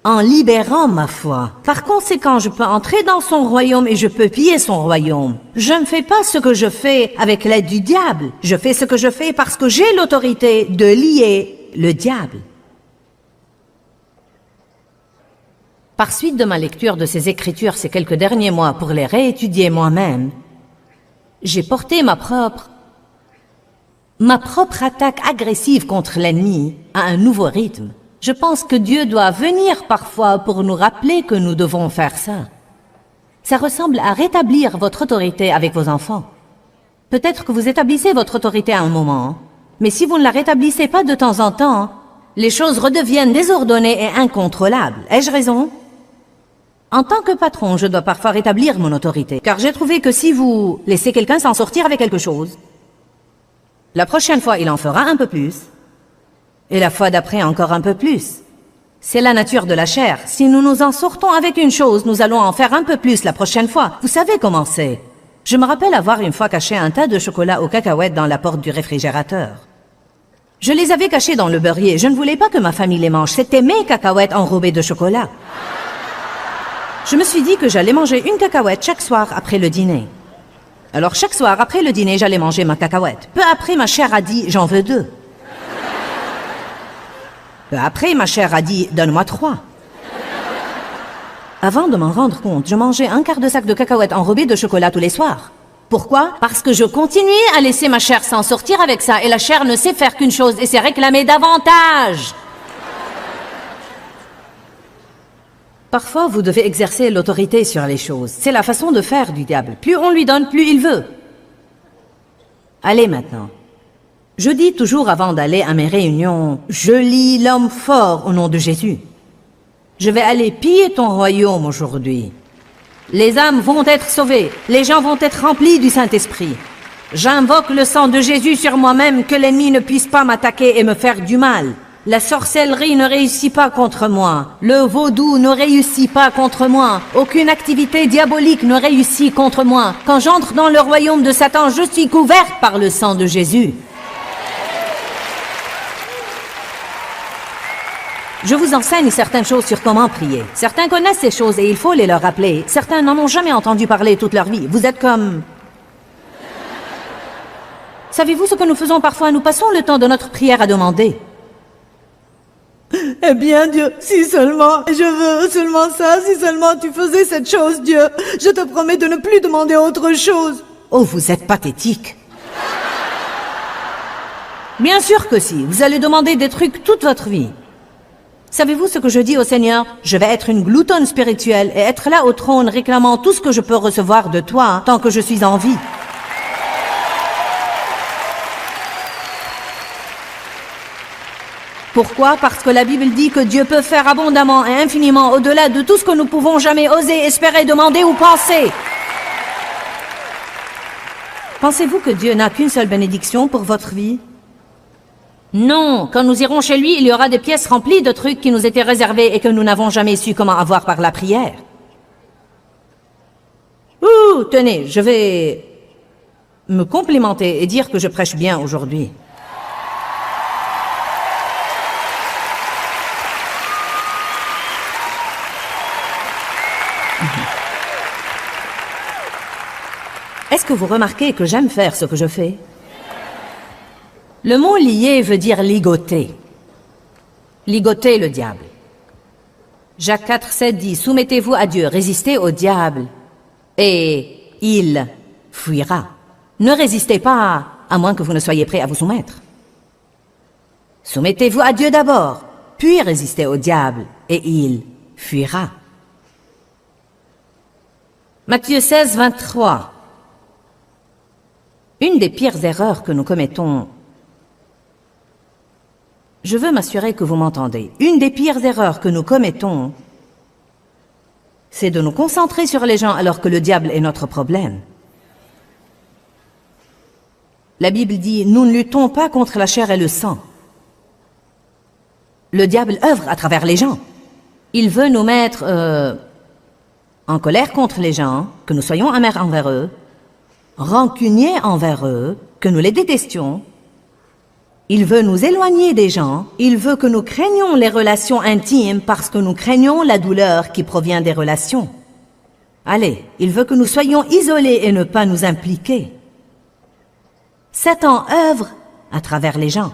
en libérant ma foi. Par conséquent, je peux entrer dans son royaume et je peux piller son royaume. Je ne fais pas ce que je fais avec l'aide du diable. Je fais ce que je fais parce que j'ai l'autorité de lier le diable. Par suite de ma lecture de ces Écritures ces quelques derniers mois pour les réétudier moi-même, j'ai porté ma propre attaque agressive contre l'ennemi à un nouveau rythme. Je pense que Dieu doit venir parfois pour nous rappeler que nous devons faire ça. Ça ressemble à rétablir votre autorité avec vos enfants. Peut-être que vous établissez votre autorité à un moment, mais si vous ne la rétablissez pas de temps en temps, les choses redeviennent désordonnées et incontrôlables. Ai-je raison? En tant que patron, je dois parfois rétablir mon autorité, car j'ai trouvé que si vous laissez quelqu'un s'en sortir avec quelque chose, la prochaine fois, il en fera un peu plus, et la fois d'après, encore un peu plus. C'est la nature de la chair. Si nous nous en sortons avec une chose, nous allons en faire un peu plus la prochaine fois. Vous savez comment c'est. Je me rappelle avoir une fois caché un tas de chocolat aux cacahuètes dans la porte du réfrigérateur. Je les avais cachés dans le beurrier. Je ne voulais pas que ma famille les mange. C'était mes cacahuètes enrobées de chocolat. Je me suis dit que j'allais manger une cacahuète chaque soir après le dîner. Alors chaque soir après le dîner, j'allais manger ma cacahuète. Peu après, ma chair a dit « j'en veux 2 ». Peu après, ma chair a dit « donne-moi 3 ». Avant de m'en rendre compte, je mangeais un quart de sac de cacahuètes enrobées de chocolat tous les soirs. Pourquoi? Parce que je continuais à laisser ma chair s'en sortir avec ça, et la chair ne sait faire qu'une chose, et c'est réclamer davantage. Parfois, vous devez exercer l'autorité sur les choses. C'est la façon de faire du diable. Plus on lui donne, plus il veut. Allez maintenant. Je dis toujours avant d'aller à mes réunions, je lis l'homme fort au nom de Jésus. Je vais aller piller ton royaume aujourd'hui. Les âmes vont être sauvées, les gens vont être remplis du Saint-Esprit. J'invoque le sang de Jésus sur moi-même, que l'ennemi ne puisse pas m'attaquer et me faire du mal. La sorcellerie ne réussit pas contre moi. Le vaudou ne réussit pas contre moi. Aucune activité diabolique ne réussit contre moi. Quand j'entre dans le royaume de Satan, je suis couverte par le sang de Jésus. Je vous enseigne certaines choses sur comment prier. Certains connaissent ces choses et il faut les leur rappeler. Certains n'en ont jamais entendu parler toute leur vie. Vous êtes comme... Savez-vous ce que nous faisons parfois? Nous passons le temps de notre prière à demander. Eh bien, Dieu, si seulement, je veux seulement ça, si seulement tu faisais cette chose, Dieu. Je te promets de ne plus demander autre chose. Oh, vous êtes pathétique. Bien sûr que si. Vous allez demander des trucs toute votre vie. Savez-vous ce que je dis au Seigneur? Je vais être une gloutonne spirituelle et être là au trône réclamant tout ce que je peux recevoir de toi tant que je suis en vie. Pourquoi? Parce que la Bible dit que Dieu peut faire abondamment et infiniment au-delà de tout ce que nous pouvons jamais oser, espérer, demander ou penser. Pensez-vous que Dieu n'a qu'une seule bénédiction pour votre vie? Non, quand nous irons chez lui, il y aura des pièces remplies de trucs qui nous étaient réservés et que nous n'avons jamais su comment avoir par la prière. Ouh, tenez, je vais me complimenter et dire que je prêche bien aujourd'hui. Est-ce que vous remarquez que j'aime faire ce que je fais? Le mot lier veut dire ligoter. Ligoter le diable. Jacques 4,7 dit, soumettez-vous à Dieu, résistez au diable, et il fuira. Ne résistez pas, à moins que vous ne soyez prêt à vous soumettre. Soumettez-vous à Dieu d'abord, puis résistez au diable, et il fuira. Matthieu 16, 23. Une des pires erreurs que nous commettons, je veux m'assurer que vous m'entendez, une des pires erreurs que nous commettons, c'est de nous concentrer sur les gens alors que le diable est notre problème. La Bible dit, nous ne luttons pas contre la chair et le sang. Le diable œuvre à travers les gens. Il veut nous mettre en colère contre les gens, que nous soyons amers envers eux, rancuniers envers eux, que nous les détestions. Il veut nous éloigner des gens. Il veut que nous craignions les relations intimes parce que nous craignons la douleur qui provient des relations. Allez, il veut que nous soyons isolés et ne pas nous impliquer. Satan œuvre à travers les gens.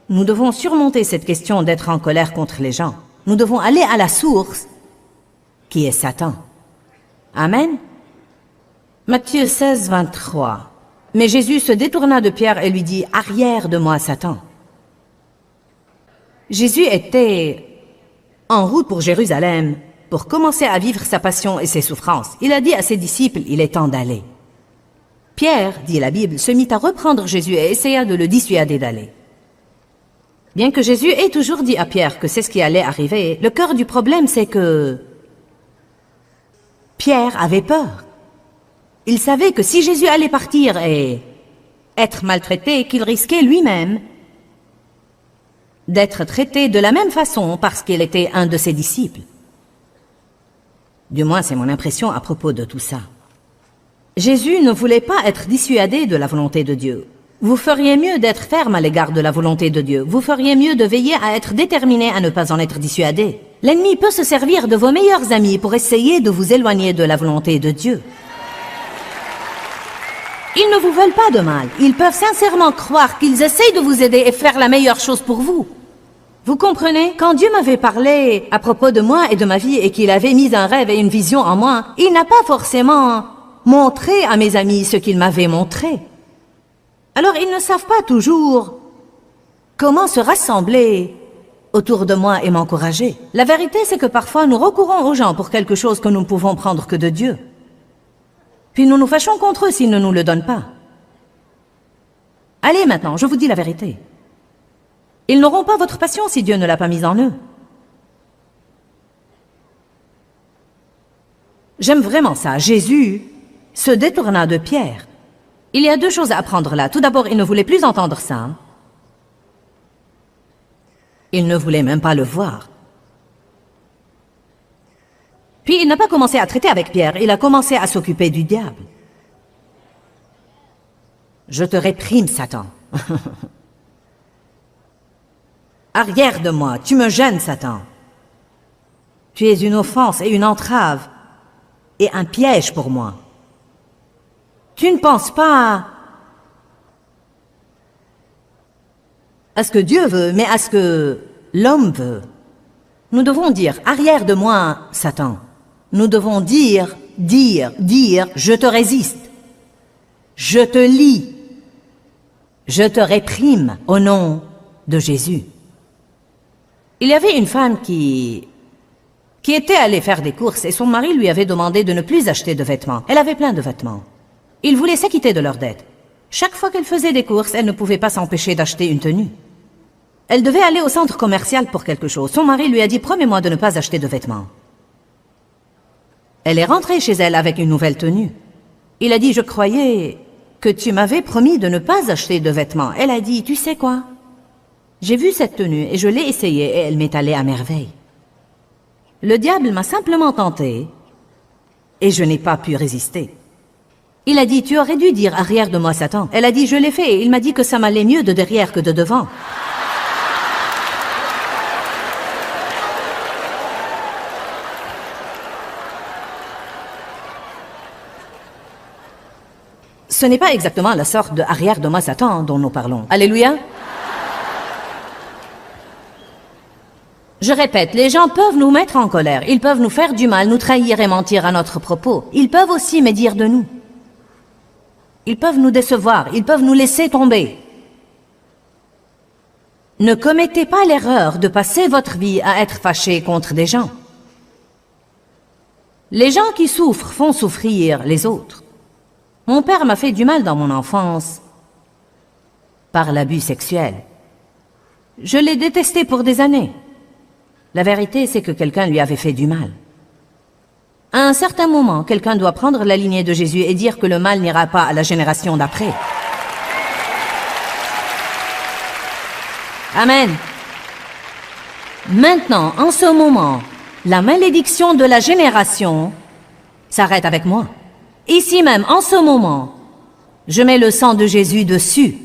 Nous devons surmonter cette question d'être en colère contre les gens. Nous devons aller à la source, qui est Satan. Amen. Matthieu 16, 23. Mais Jésus se détourna de Pierre et lui dit, « Arrière de moi, Satan !» Jésus était en route pour Jérusalem, pour commencer à vivre sa passion et ses souffrances. Il a dit à ses disciples, « Il est temps d'aller. » Pierre, dit la Bible, se mit à reprendre Jésus et essaya de le dissuader d'aller. Bien que Jésus ait toujours dit à Pierre que c'est ce qui allait arriver, le cœur du problème c'est que Pierre avait peur. Il savait que si Jésus allait partir et être maltraité, qu'il risquait lui-même d'être traité de la même façon parce qu'il était un de ses disciples. Du moins, c'est mon impression à propos de tout ça. Jésus ne voulait pas être dissuadé de la volonté de Dieu. Vous feriez mieux d'être ferme à l'égard de la volonté de Dieu. Vous feriez mieux de veiller à être déterminé à ne pas en être dissuadé. L'ennemi peut se servir de vos meilleurs amis pour essayer de vous éloigner de la volonté de Dieu. Ils ne vous veulent pas de mal. Ils peuvent sincèrement croire qu'ils essayent de vous aider et faire la meilleure chose pour vous. Vous comprenez? Quand Dieu m'avait parlé à propos de moi et de ma vie et qu'il avait mis un rêve et une vision en moi, il n'a pas forcément montré à mes amis ce qu'il m'avait montré. Alors ils ne savent pas toujours comment se rassembler autour de moi et m'encourager. La vérité, c'est que parfois nous recourons aux gens pour quelque chose que nous ne pouvons prendre que de Dieu. Puis nous nous fâchons contre eux s'ils ne nous le donnent pas. Allez maintenant, je vous dis la vérité. Ils n'auront pas votre passion si Dieu ne l'a pas mise en eux. J'aime vraiment ça. Jésus se détourna de Pierre. Il y a deux choses à apprendre là. Tout d'abord, il ne voulait plus entendre ça. Il ne voulait même pas le voir. Puis il n'a pas commencé à traiter avec Pierre, il a commencé à s'occuper du diable. Je te réprime, Satan. Arrière de moi, tu me gênes, Satan. Tu es une offense et une entrave et un piège pour moi. Tu ne penses pas à ce que Dieu veut, mais à ce que l'homme veut. Nous devons dire, arrière de moi, Satan. Nous devons dire, je te résiste. Je te lie. Je te réprime au nom de Jésus. Il y avait une femme qui était allée faire des courses et son mari lui avait demandé de ne plus acheter de vêtements. Elle avait plein de vêtements. Il voulait s'acquitter de leurs dettes. Chaque fois qu'elle faisait des courses, elle ne pouvait pas s'empêcher d'acheter une tenue. Elle devait aller au centre commercial pour quelque chose. Son mari lui a dit « Promets-moi de ne pas acheter de vêtements ». Elle est rentrée chez elle avec une nouvelle tenue. Il a dit « Je croyais que tu m'avais promis de ne pas acheter de vêtements ». Elle a dit « Tu sais quoi ? J'ai vu cette tenue et je l'ai essayée et elle m'est allée à merveille. Le diable m'a simplement tenté et je n'ai pas pu résister. » Il a dit « Tu aurais dû dire arrière de moi, Satan ». Elle a dit « Je l'ai fait » et il m'a dit que ça m'allait mieux de derrière que de devant. Ce n'est pas exactement la sorte de arrière de moi, Satan dont nous parlons. Alléluia. Je répète, les gens peuvent nous mettre en colère, ils peuvent nous faire du mal, nous trahir et mentir à notre propos. Ils peuvent aussi médire de nous. Ils peuvent nous décevoir, ils peuvent nous laisser tomber. Ne commettez pas l'erreur de passer votre vie à être fâché contre des gens. Les gens qui souffrent font souffrir les autres. Mon père m'a fait du mal dans mon enfance par l'abus sexuel. Je l'ai détesté pour des années. La vérité, c'est que quelqu'un lui avait fait du mal. À un certain moment, quelqu'un doit prendre la lignée de Jésus et dire que le mal n'ira pas à la génération d'après. Amen. Maintenant, en ce moment, la malédiction de la génération s'arrête avec moi. Ici même, en ce moment, je mets le sang de Jésus dessus.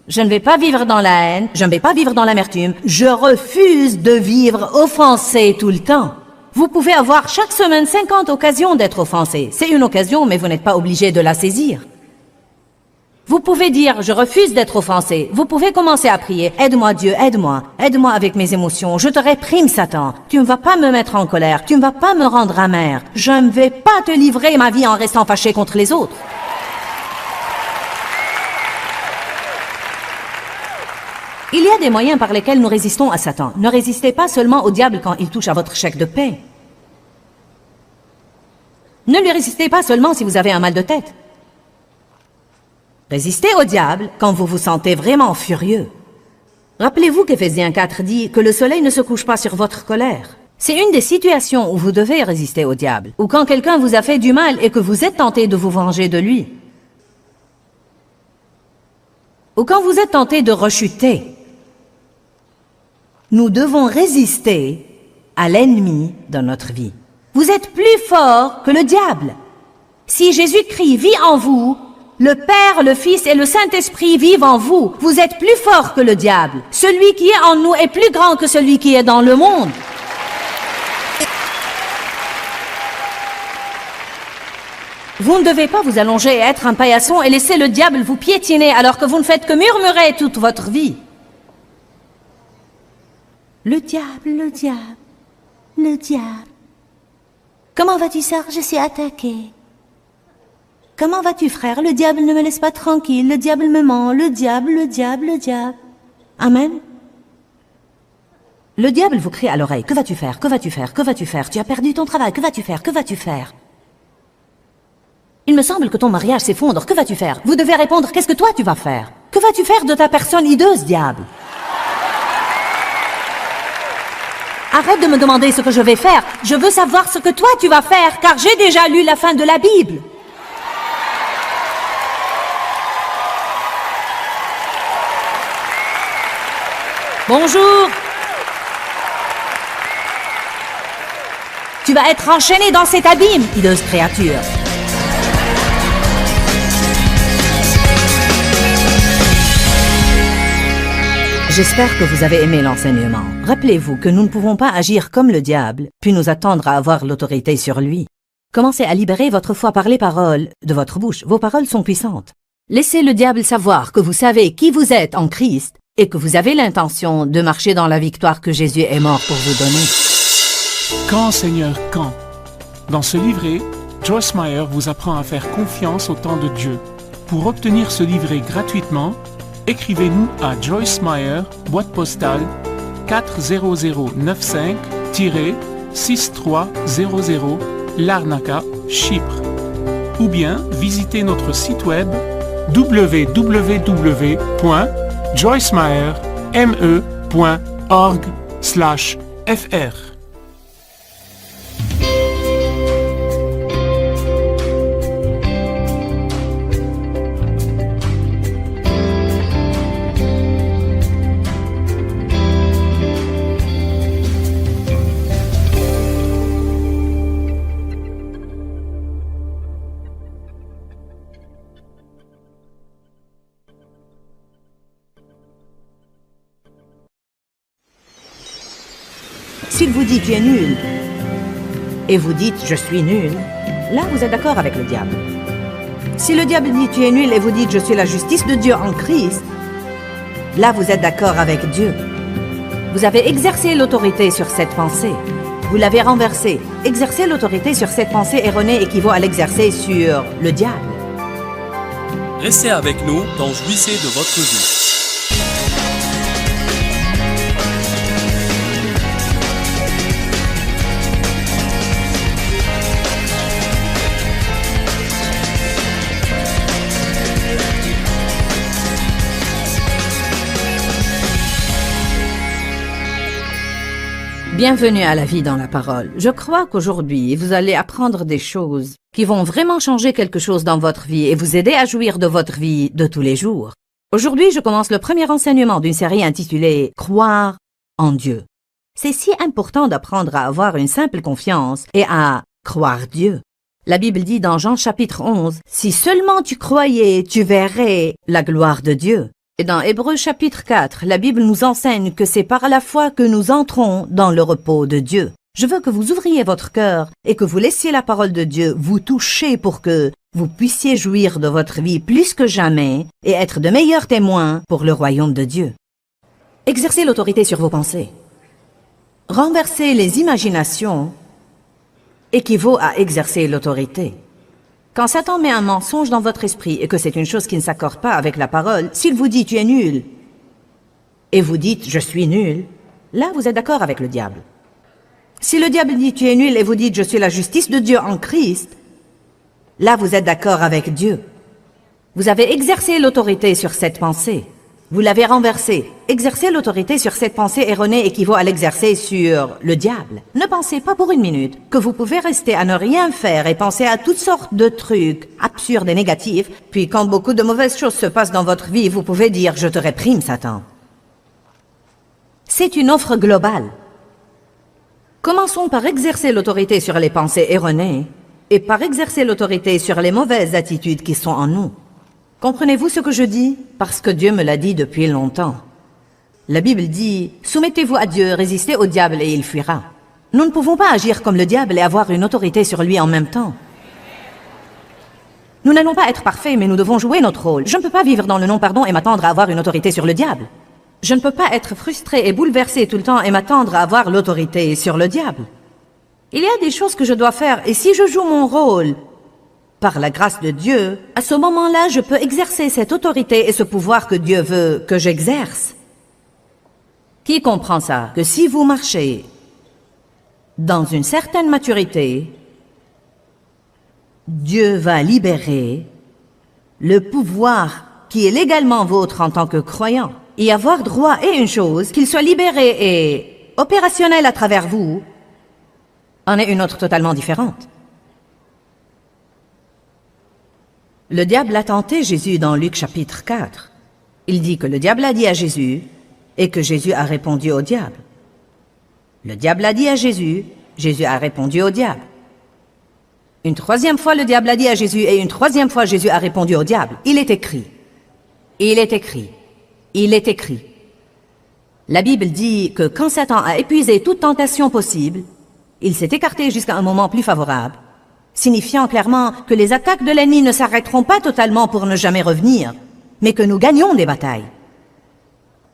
Je ne vais pas vivre dans la haine, je ne vais pas vivre dans l'amertume. Je refuse de vivre offensé tout le temps. Vous pouvez avoir chaque semaine 50 occasions d'être offensé. C'est une occasion, mais vous n'êtes pas obligé de la saisir. Vous pouvez dire, je refuse d'être offensé. Vous pouvez commencer à prier, aide-moi Dieu, aide-moi avec mes émotions. Je te réprime Satan. Tu ne vas pas me mettre en colère, tu ne vas pas me rendre amer. Je ne vais pas te livrer ma vie en restant fâché contre les autres. Il y a des moyens par lesquels nous résistons à Satan. Ne résistez pas seulement au diable quand il touche à votre chèque de paie. Ne lui résistez pas seulement si vous avez un mal de tête. Résistez au diable quand vous vous sentez vraiment furieux. Rappelez-vous qu'Éphésiens 4 dit que le soleil ne se couche pas sur votre colère. C'est une des situations où vous devez résister au diable, ou quand quelqu'un vous a fait du mal et que vous êtes tenté de vous venger de lui. Ou quand vous êtes tenté de rechuter. Nous devons résister à l'ennemi dans notre vie. Vous êtes plus fort que le diable. Si Jésus-Christ vit en vous, le Père, le Fils et le Saint-Esprit vivent en vous. Vous êtes plus fort que le diable. Celui qui est en nous est plus grand que celui qui est dans le monde. Vous ne devez pas vous allonger et être un paillasson et laisser le diable vous piétiner alors que vous ne faites que murmurer toute votre vie. Le diable, le diable, le diable. Comment vas-tu, sœur? Je suis attaquée. Comment vas-tu, frère? Le diable ne me laisse pas tranquille. Le diable me ment. Le diable, le diable, le diable. Amen. Le diable vous crie à l'oreille. Que vas-tu faire? Que vas-tu faire? Que vas-tu faire? Tu as perdu ton travail. Que vas-tu faire? Que vas-tu faire? Il me semble que ton mariage s'effondre. Que vas-tu faire? Vous devez répondre, qu'est-ce que toi tu vas faire? Que vas-tu faire de ta personne hideuse, diable? Arrête de me demander ce que je vais faire. Je veux savoir ce que toi tu vas faire, car j'ai déjà lu la fin de la Bible. Bonjour. Tu vas être enchaîné dans cet abîme, hideuse créature. J'espère que vous avez aimé l'enseignement. Rappelez-vous que nous ne pouvons pas agir comme le diable, puis nous attendre à avoir l'autorité sur lui. Commencez à libérer votre foi par les paroles de votre bouche. Vos paroles sont puissantes. Laissez le diable savoir que vous savez qui vous êtes en Christ et que vous avez l'intention de marcher dans la victoire que Jésus est mort pour vous donner. Quand, Seigneur, quand? Dans ce livret, Joyce Meyer vous apprend à faire confiance au temps de Dieu. Pour obtenir ce livret gratuitement, écrivez-nous à Joyce Meyer, boîte postale 40095-6300, Larnaca, Chypre. Ou bien visitez notre site web www.joycemeyer.org/fr. S'il vous dit tu es nul, et vous dites je suis nul, là vous êtes d'accord avec le diable. Si le diable dit tu es nul et vous dites je suis la justice de Dieu en Christ, là vous êtes d'accord avec Dieu. Vous avez exercé l'autorité sur cette pensée. Vous l'avez renversée. Exercer l'autorité sur cette pensée erronée équivaut à l'exercer sur le diable. Restez avec nous dans Jouissez de votre vie. Bienvenue à la vie dans la parole. Je crois qu'aujourd'hui, vous allez apprendre des choses qui vont vraiment changer quelque chose dans votre vie et vous aider à jouir de votre vie de tous les jours. Aujourd'hui, je commence le premier enseignement d'une série intitulée « Croire en Dieu ». C'est si important d'apprendre à avoir une simple confiance et à croire Dieu. La Bible dit dans Jean chapitre 11, « Si seulement tu croyais, tu verrais la gloire de Dieu ». Et dans Hébreux chapitre 4, la Bible nous enseigne que c'est par la foi que nous entrons dans le repos de Dieu. Je veux que vous ouvriez votre cœur et que vous laissiez la parole de Dieu vous toucher pour que vous puissiez jouir de votre vie plus que jamais et être de meilleurs témoins pour le royaume de Dieu. Exercez l'autorité sur vos pensées. Renverser les imaginations équivaut à exercer l'autorité. Quand Satan met un mensonge dans votre esprit et que c'est une chose qui ne s'accorde pas avec la parole, s'il vous dit « tu es nul » et vous dites « je suis nul », là vous êtes d'accord avec le diable. Si le diable dit « tu es nul » et vous dites « je suis la justice de Dieu en Christ », là vous êtes d'accord avec Dieu. Vous avez exercé l'autorité sur cette pensée. Vous l'avez renversée. Exercer l'autorité sur cette pensée erronée équivaut à l'exercer sur le diable. Ne pensez pas pour une minute que vous pouvez rester à ne rien faire et penser à toutes sortes de trucs absurdes et négatifs, puis quand beaucoup de mauvaises choses se passent dans votre vie, vous pouvez dire « je te réprime, Satan ». C'est une offre globale. Commençons par exercer l'autorité sur les pensées erronées et par exercer l'autorité sur les mauvaises attitudes qui sont en nous. Comprenez-vous ce que je dis? Parce que Dieu me l'a dit depuis longtemps. La Bible dit « Soumettez-vous à Dieu, résistez au diable et il fuira ». Nous ne pouvons pas agir comme le diable et avoir une autorité sur lui en même temps. Nous n'allons pas être parfaits, mais nous devons jouer notre rôle. Je ne peux pas vivre dans le non-pardon et m'attendre à avoir une autorité sur le diable. Je ne peux pas être frustré et bouleversé tout le temps et m'attendre à avoir l'autorité sur le diable. Il y a des choses que je dois faire et si je joue mon rôle par la grâce de Dieu, à ce moment-là, je peux exercer cette autorité et ce pouvoir que Dieu veut que j'exerce. Qui comprend ça? Que si vous marchez dans une certaine maturité, Dieu va libérer le pouvoir qui est légalement vôtre en tant que croyant. Y avoir droit est une chose, qu'il soit libéré et opérationnel à travers vous, en est une autre totalement différente. Le diable a tenté Jésus dans Luc chapitre 4. Il dit que le diable a dit à Jésus et que Jésus a répondu au diable. Le diable a dit à Jésus, Jésus a répondu au diable. Une troisième fois, le diable a dit à Jésus et une troisième fois, Jésus a répondu au diable. Il est écrit. Il est écrit. Il est écrit. La Bible dit que quand Satan a épuisé toute tentation possible, il s'est écarté jusqu'à un moment plus favorable, signifiant clairement que les attaques de l'ennemi ne s'arrêteront pas totalement pour ne jamais revenir, mais que nous gagnons des batailles.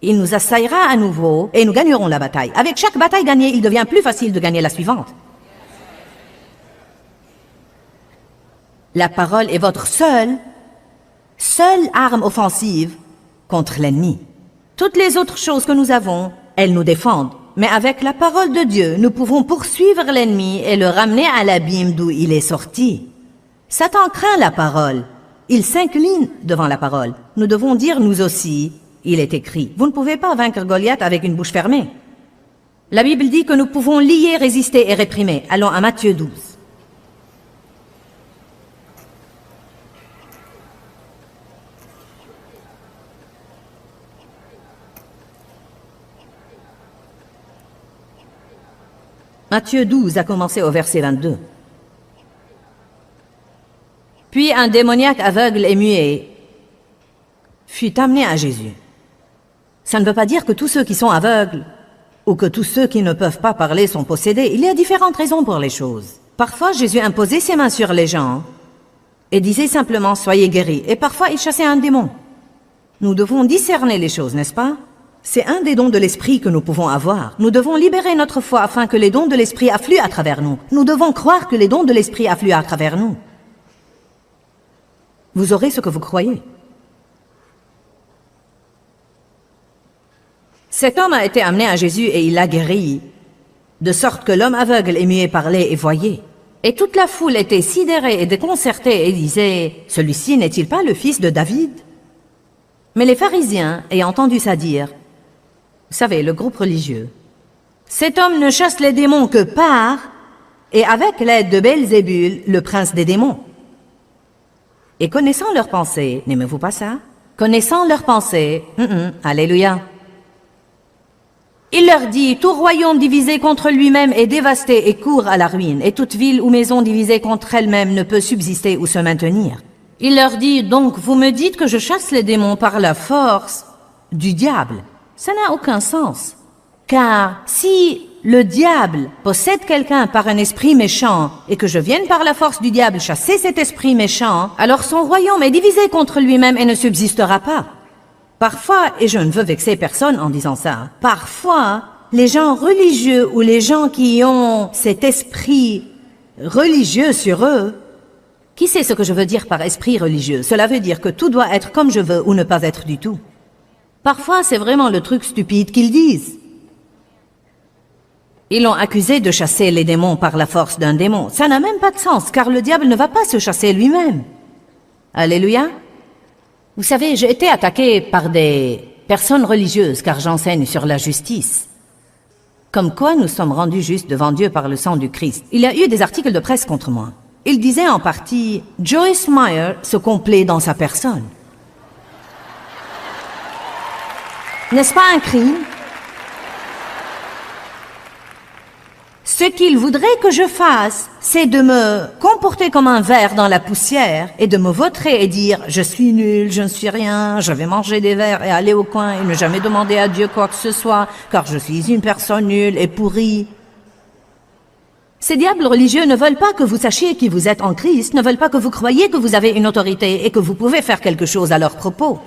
Il nous assaillera à nouveau et nous gagnerons la bataille. Avec chaque bataille gagnée, il devient plus facile de gagner la suivante. La parole est votre seule arme offensive contre l'ennemi. Toutes les autres choses que nous avons, elles nous défendent. Mais avec la parole de Dieu, nous pouvons poursuivre l'ennemi et le ramener à l'abîme d'où il est sorti. Satan craint la parole. Il s'incline devant la parole. Nous devons dire nous aussi, il est écrit. Vous ne pouvez pas vaincre Goliath avec une bouche fermée. La Bible dit que nous pouvons lier, résister et réprimer. Allons à Matthieu 12. Matthieu 12 a commencé au verset 22. Puis un démoniaque aveugle et muet fut amené à Jésus. Ça ne veut pas dire que tous ceux qui sont aveugles ou que tous ceux qui ne peuvent pas parler sont possédés. Il y a différentes raisons pour les choses. Parfois, Jésus imposait ses mains sur les gens et disait simplement « soyez guéris ». Et parfois, il chassait un démon. Nous devons discerner les choses, n'est-ce pas? C'est un des dons de l'esprit que nous pouvons avoir. Nous devons libérer notre foi afin que les dons de l'esprit affluent à travers nous. Nous devons croire que les dons de l'esprit affluent à travers nous. Vous aurez ce que vous croyez. Cet homme a été amené à Jésus et il l'a guéri, de sorte que l'homme aveugle et muet parlait et voyait. Et toute la foule était sidérée et déconcertée et disait « Celui-ci n'est-il pas le fils de David ?» Mais les pharisiens, ayant entendu ça dire, vous savez, le groupe religieux, Cet homme ne chasse les démons que par et avec l'aide de Belzébul, le prince des démons. Et connaissant leurs pensées, n'aimez-vous pas ça? Connaissant leurs pensées, alléluia. Il leur dit, tout royaume divisé contre lui-même est dévasté et court à la ruine, et toute ville ou maison divisée contre elle-même ne peut subsister ou se maintenir. Il leur dit, donc vous me dites que je chasse les démons par la force du diable. Ça n'a aucun sens. Car si le diable possède quelqu'un par un esprit méchant et que je vienne par la force du diable chasser cet esprit méchant, alors son royaume est divisé contre lui-même et ne subsistera pas. Parfois, et je ne veux vexer personne en disant ça, parfois, les gens religieux ou les gens qui ont cet esprit religieux sur eux, qui sait ce que je veux dire par esprit religieux? Cela veut dire que tout doit être comme je veux ou ne pas être du tout. Parfois, c'est vraiment le truc stupide qu'ils disent. Ils l'ont accusé de chasser les démons par la force d'un démon. Ça n'a même pas de sens, car le diable ne va pas se chasser lui-même. Alléluia. Vous savez, j'ai été attaqué par des personnes religieuses, car j'enseigne sur la justice. Comme quoi nous sommes rendus justes devant Dieu par le sang du Christ. Il y a eu des articles de presse contre moi. Ils disaient en partie, Joyce Meyer se complaît dans sa personne. N'est-ce pas un crime? Ce qu'ils voudraient que je fasse, c'est de me comporter comme un ver dans la poussière et de me vautrer et dire « Je suis nul, je ne suis rien, je vais manger des vers et aller au coin et ne jamais demander à Dieu quoi que ce soit, car je suis une personne nulle et pourrie. » Ces diables religieux ne veulent pas que vous sachiez qui vous êtes en Christ, ne veulent pas que vous croyiez que vous avez une autorité et que vous pouvez faire quelque chose à leur propos.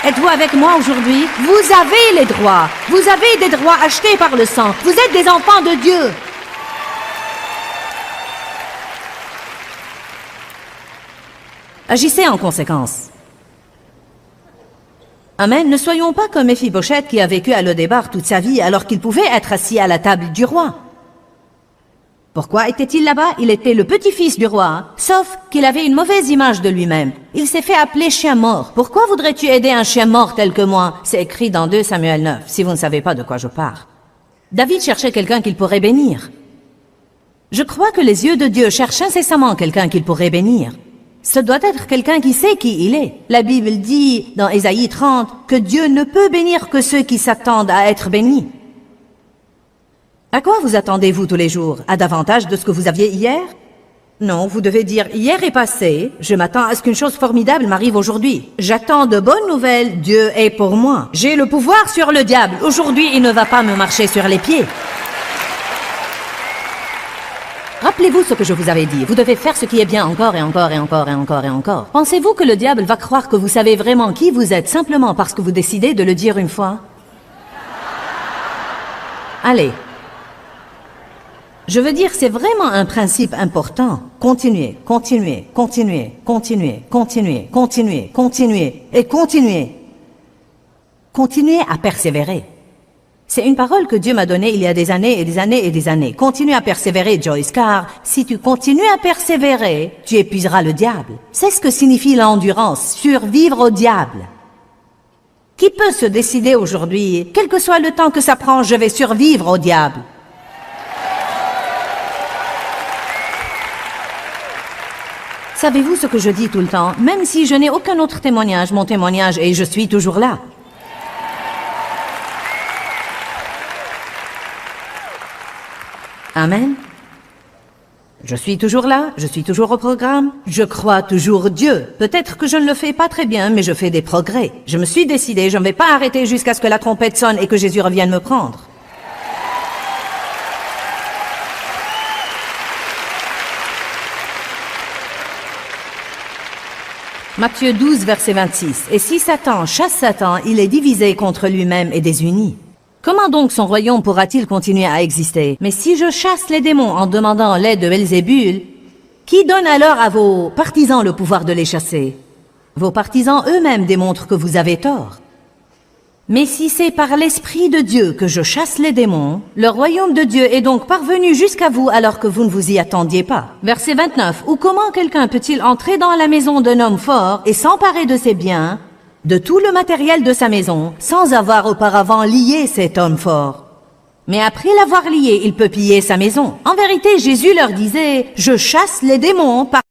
Êtes-vous avec moi aujourd'hui? Vous avez les droits. Vous avez des droits achetés par le sang. Vous êtes des enfants de Dieu. Agissez en conséquence. Amen. Ne soyons pas comme Méphibosheth qui a vécu à Lodébar toute sa vie alors qu'il pouvait être assis à la table du roi. Pourquoi était-il là-bas? Il était le petit-fils du roi, sauf qu'il avait une mauvaise image de lui-même. Il s'est fait appeler chien mort. Pourquoi voudrais-tu aider un chien mort tel que moi? C'est écrit dans 2 Samuel 9, si vous ne savez pas de quoi je parle. David cherchait quelqu'un qu'il pourrait bénir. Je crois que les yeux de Dieu cherchent incessamment quelqu'un qu'il pourrait bénir. Ce doit être quelqu'un qui sait qui il est. La Bible dit, dans Ésaïe 30, que Dieu ne peut bénir que ceux qui s'attendent à être bénis. À quoi vous attendez-vous tous les jours? À davantage de ce que vous aviez hier? Non, vous devez dire, hier est passé, je m'attends à ce qu'une chose formidable m'arrive aujourd'hui. J'attends de bonnes nouvelles, Dieu est pour moi. J'ai le pouvoir sur le diable, aujourd'hui il ne va pas me marcher sur les pieds. Rappelez-vous ce que je vous avais dit, vous devez faire ce qui est bien encore et encore et encore et encore et encore. Pensez-vous que le diable va croire que vous savez vraiment qui vous êtes simplement parce que vous décidez de le dire une fois? Allez. Je veux dire, c'est vraiment un principe important. Continuez, continuez, continuez, continuez, continuez, continuez, continuez et continuez. Continuez à persévérer. C'est une parole que Dieu m'a donnée il y a des années et des années et des années. Continue à persévérer, Joyce, car si tu continues à persévérer, tu épuiseras le diable. C'est ce que signifie l'endurance, survivre au diable. Qui peut se décider aujourd'hui, quel que soit le temps que ça prend, je vais survivre au diable? Savez-vous ce que je dis tout le temps? Même si je n'ai aucun autre témoignage, mon témoignage est « je suis toujours là ». Amen. Je suis toujours là, je suis toujours au programme, je crois toujours Dieu. Peut-être que je ne le fais pas très bien, mais je fais des progrès. Je me suis décidé, je ne vais pas arrêter jusqu'à ce que la trompette sonne et que Jésus revienne me prendre. Matthieu 12, verset 26. « Et si Satan chasse Satan, il est divisé contre lui-même et désuni. Comment donc son royaume pourra-t-il continuer à exister? Mais si je chasse les démons en demandant l'aide de Belzébul, qui donne alors à vos partisans le pouvoir de les chasser? Vos partisans eux-mêmes démontrent que vous avez tort. Mais si c'est par l'Esprit de Dieu que je chasse les démons, le royaume de Dieu est donc parvenu jusqu'à vous alors que vous ne vous y attendiez pas. » Verset 29. « Ou comment quelqu'un peut-il entrer dans la maison d'un homme fort et s'emparer de ses biens, de tout le matériel de sa maison, sans avoir auparavant lié cet homme fort. Mais après l'avoir lié, il peut piller sa maison. En vérité, Jésus leur disait, « Je chasse les démons par... »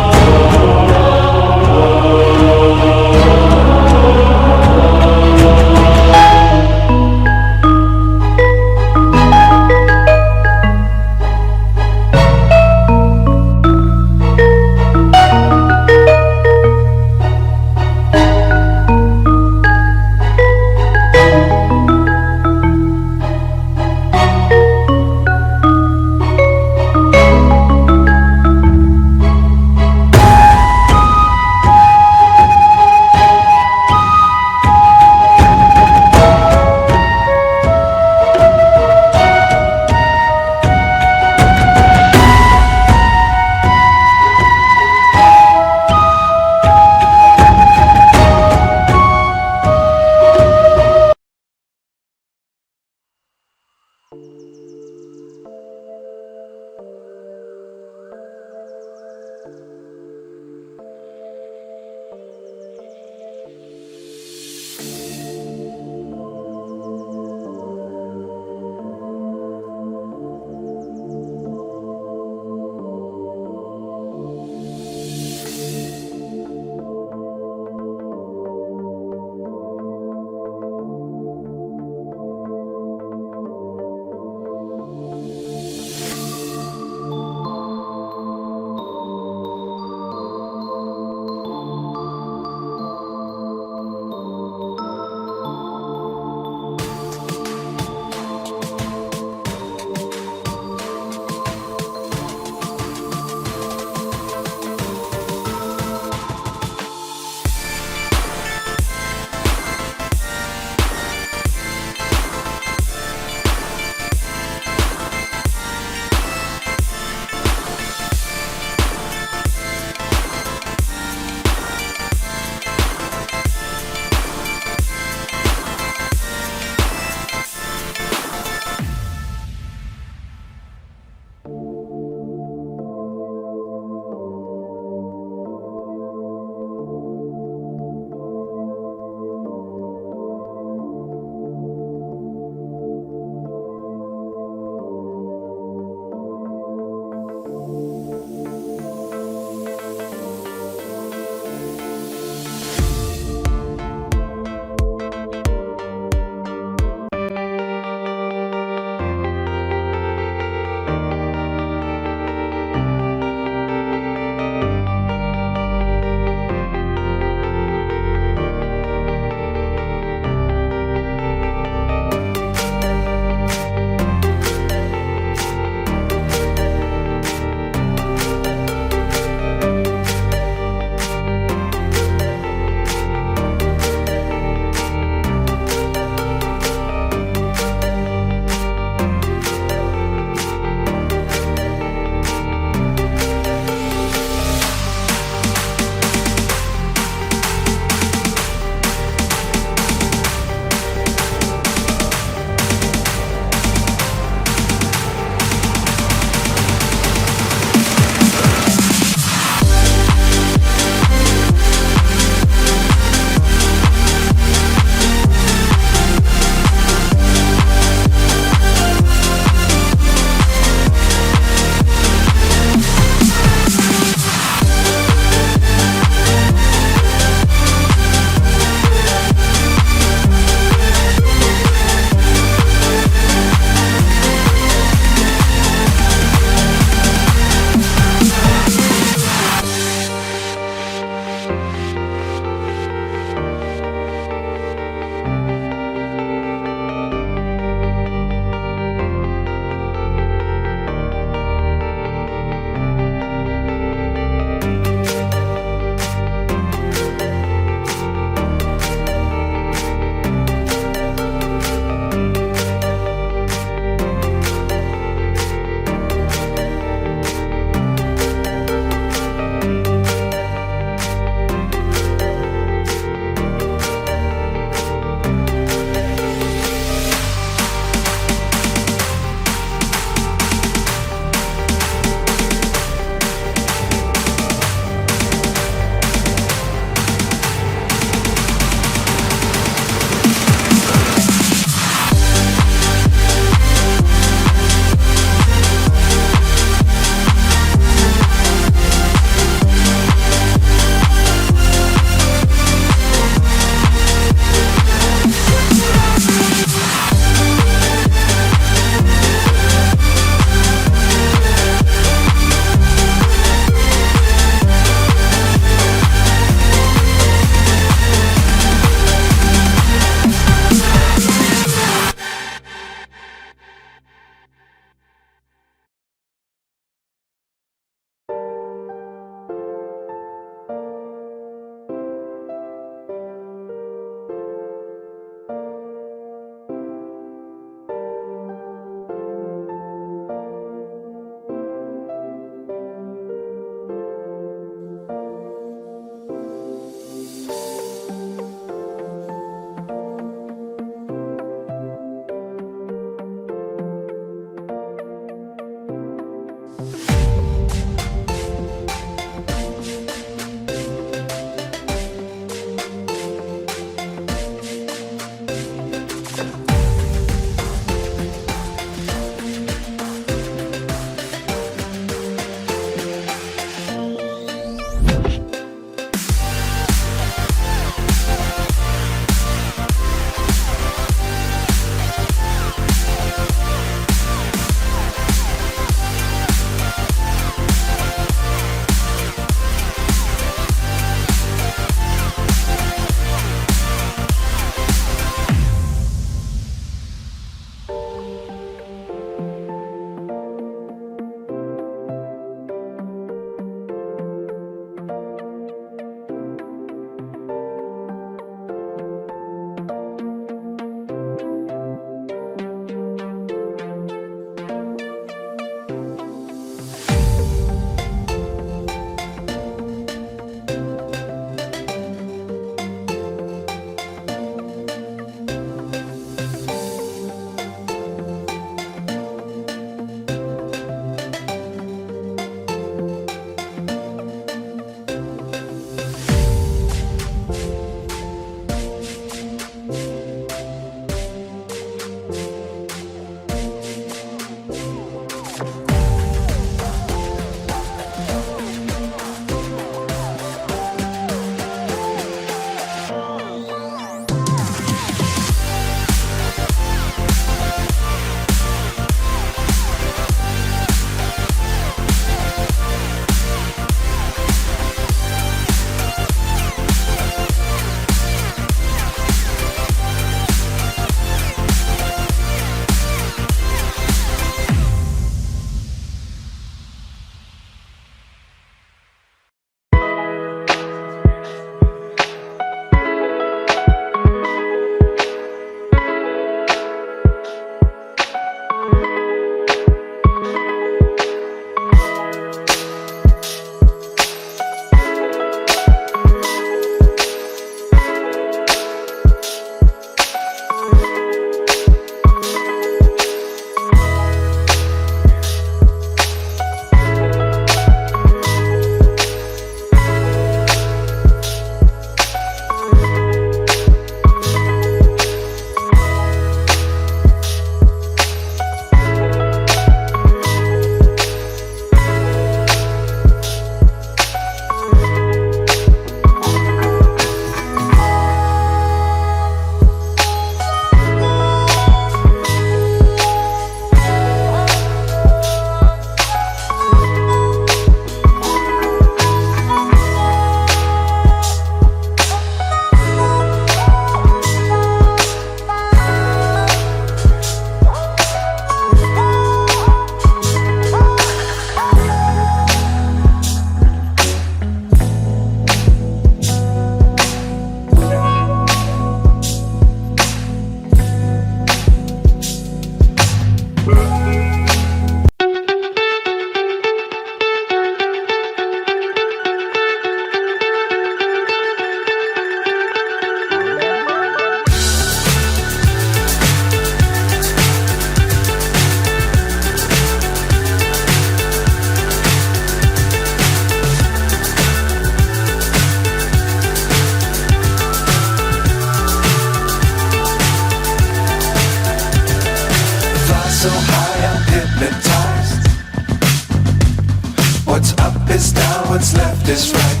what's left is right.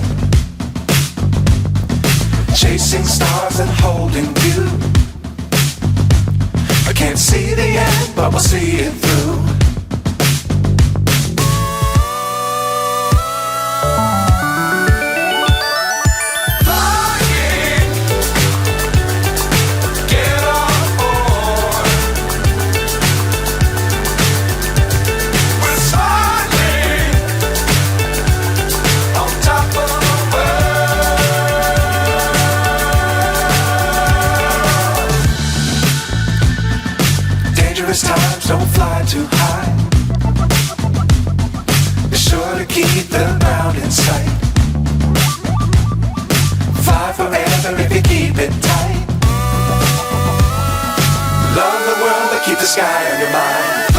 Chasing stars and holding you. I can't see the end, but we'll see it through. Times don't fly too high. Be sure to keep the ground in sight. Fly forever if you keep it tight. Love the world but keep the sky on your mind.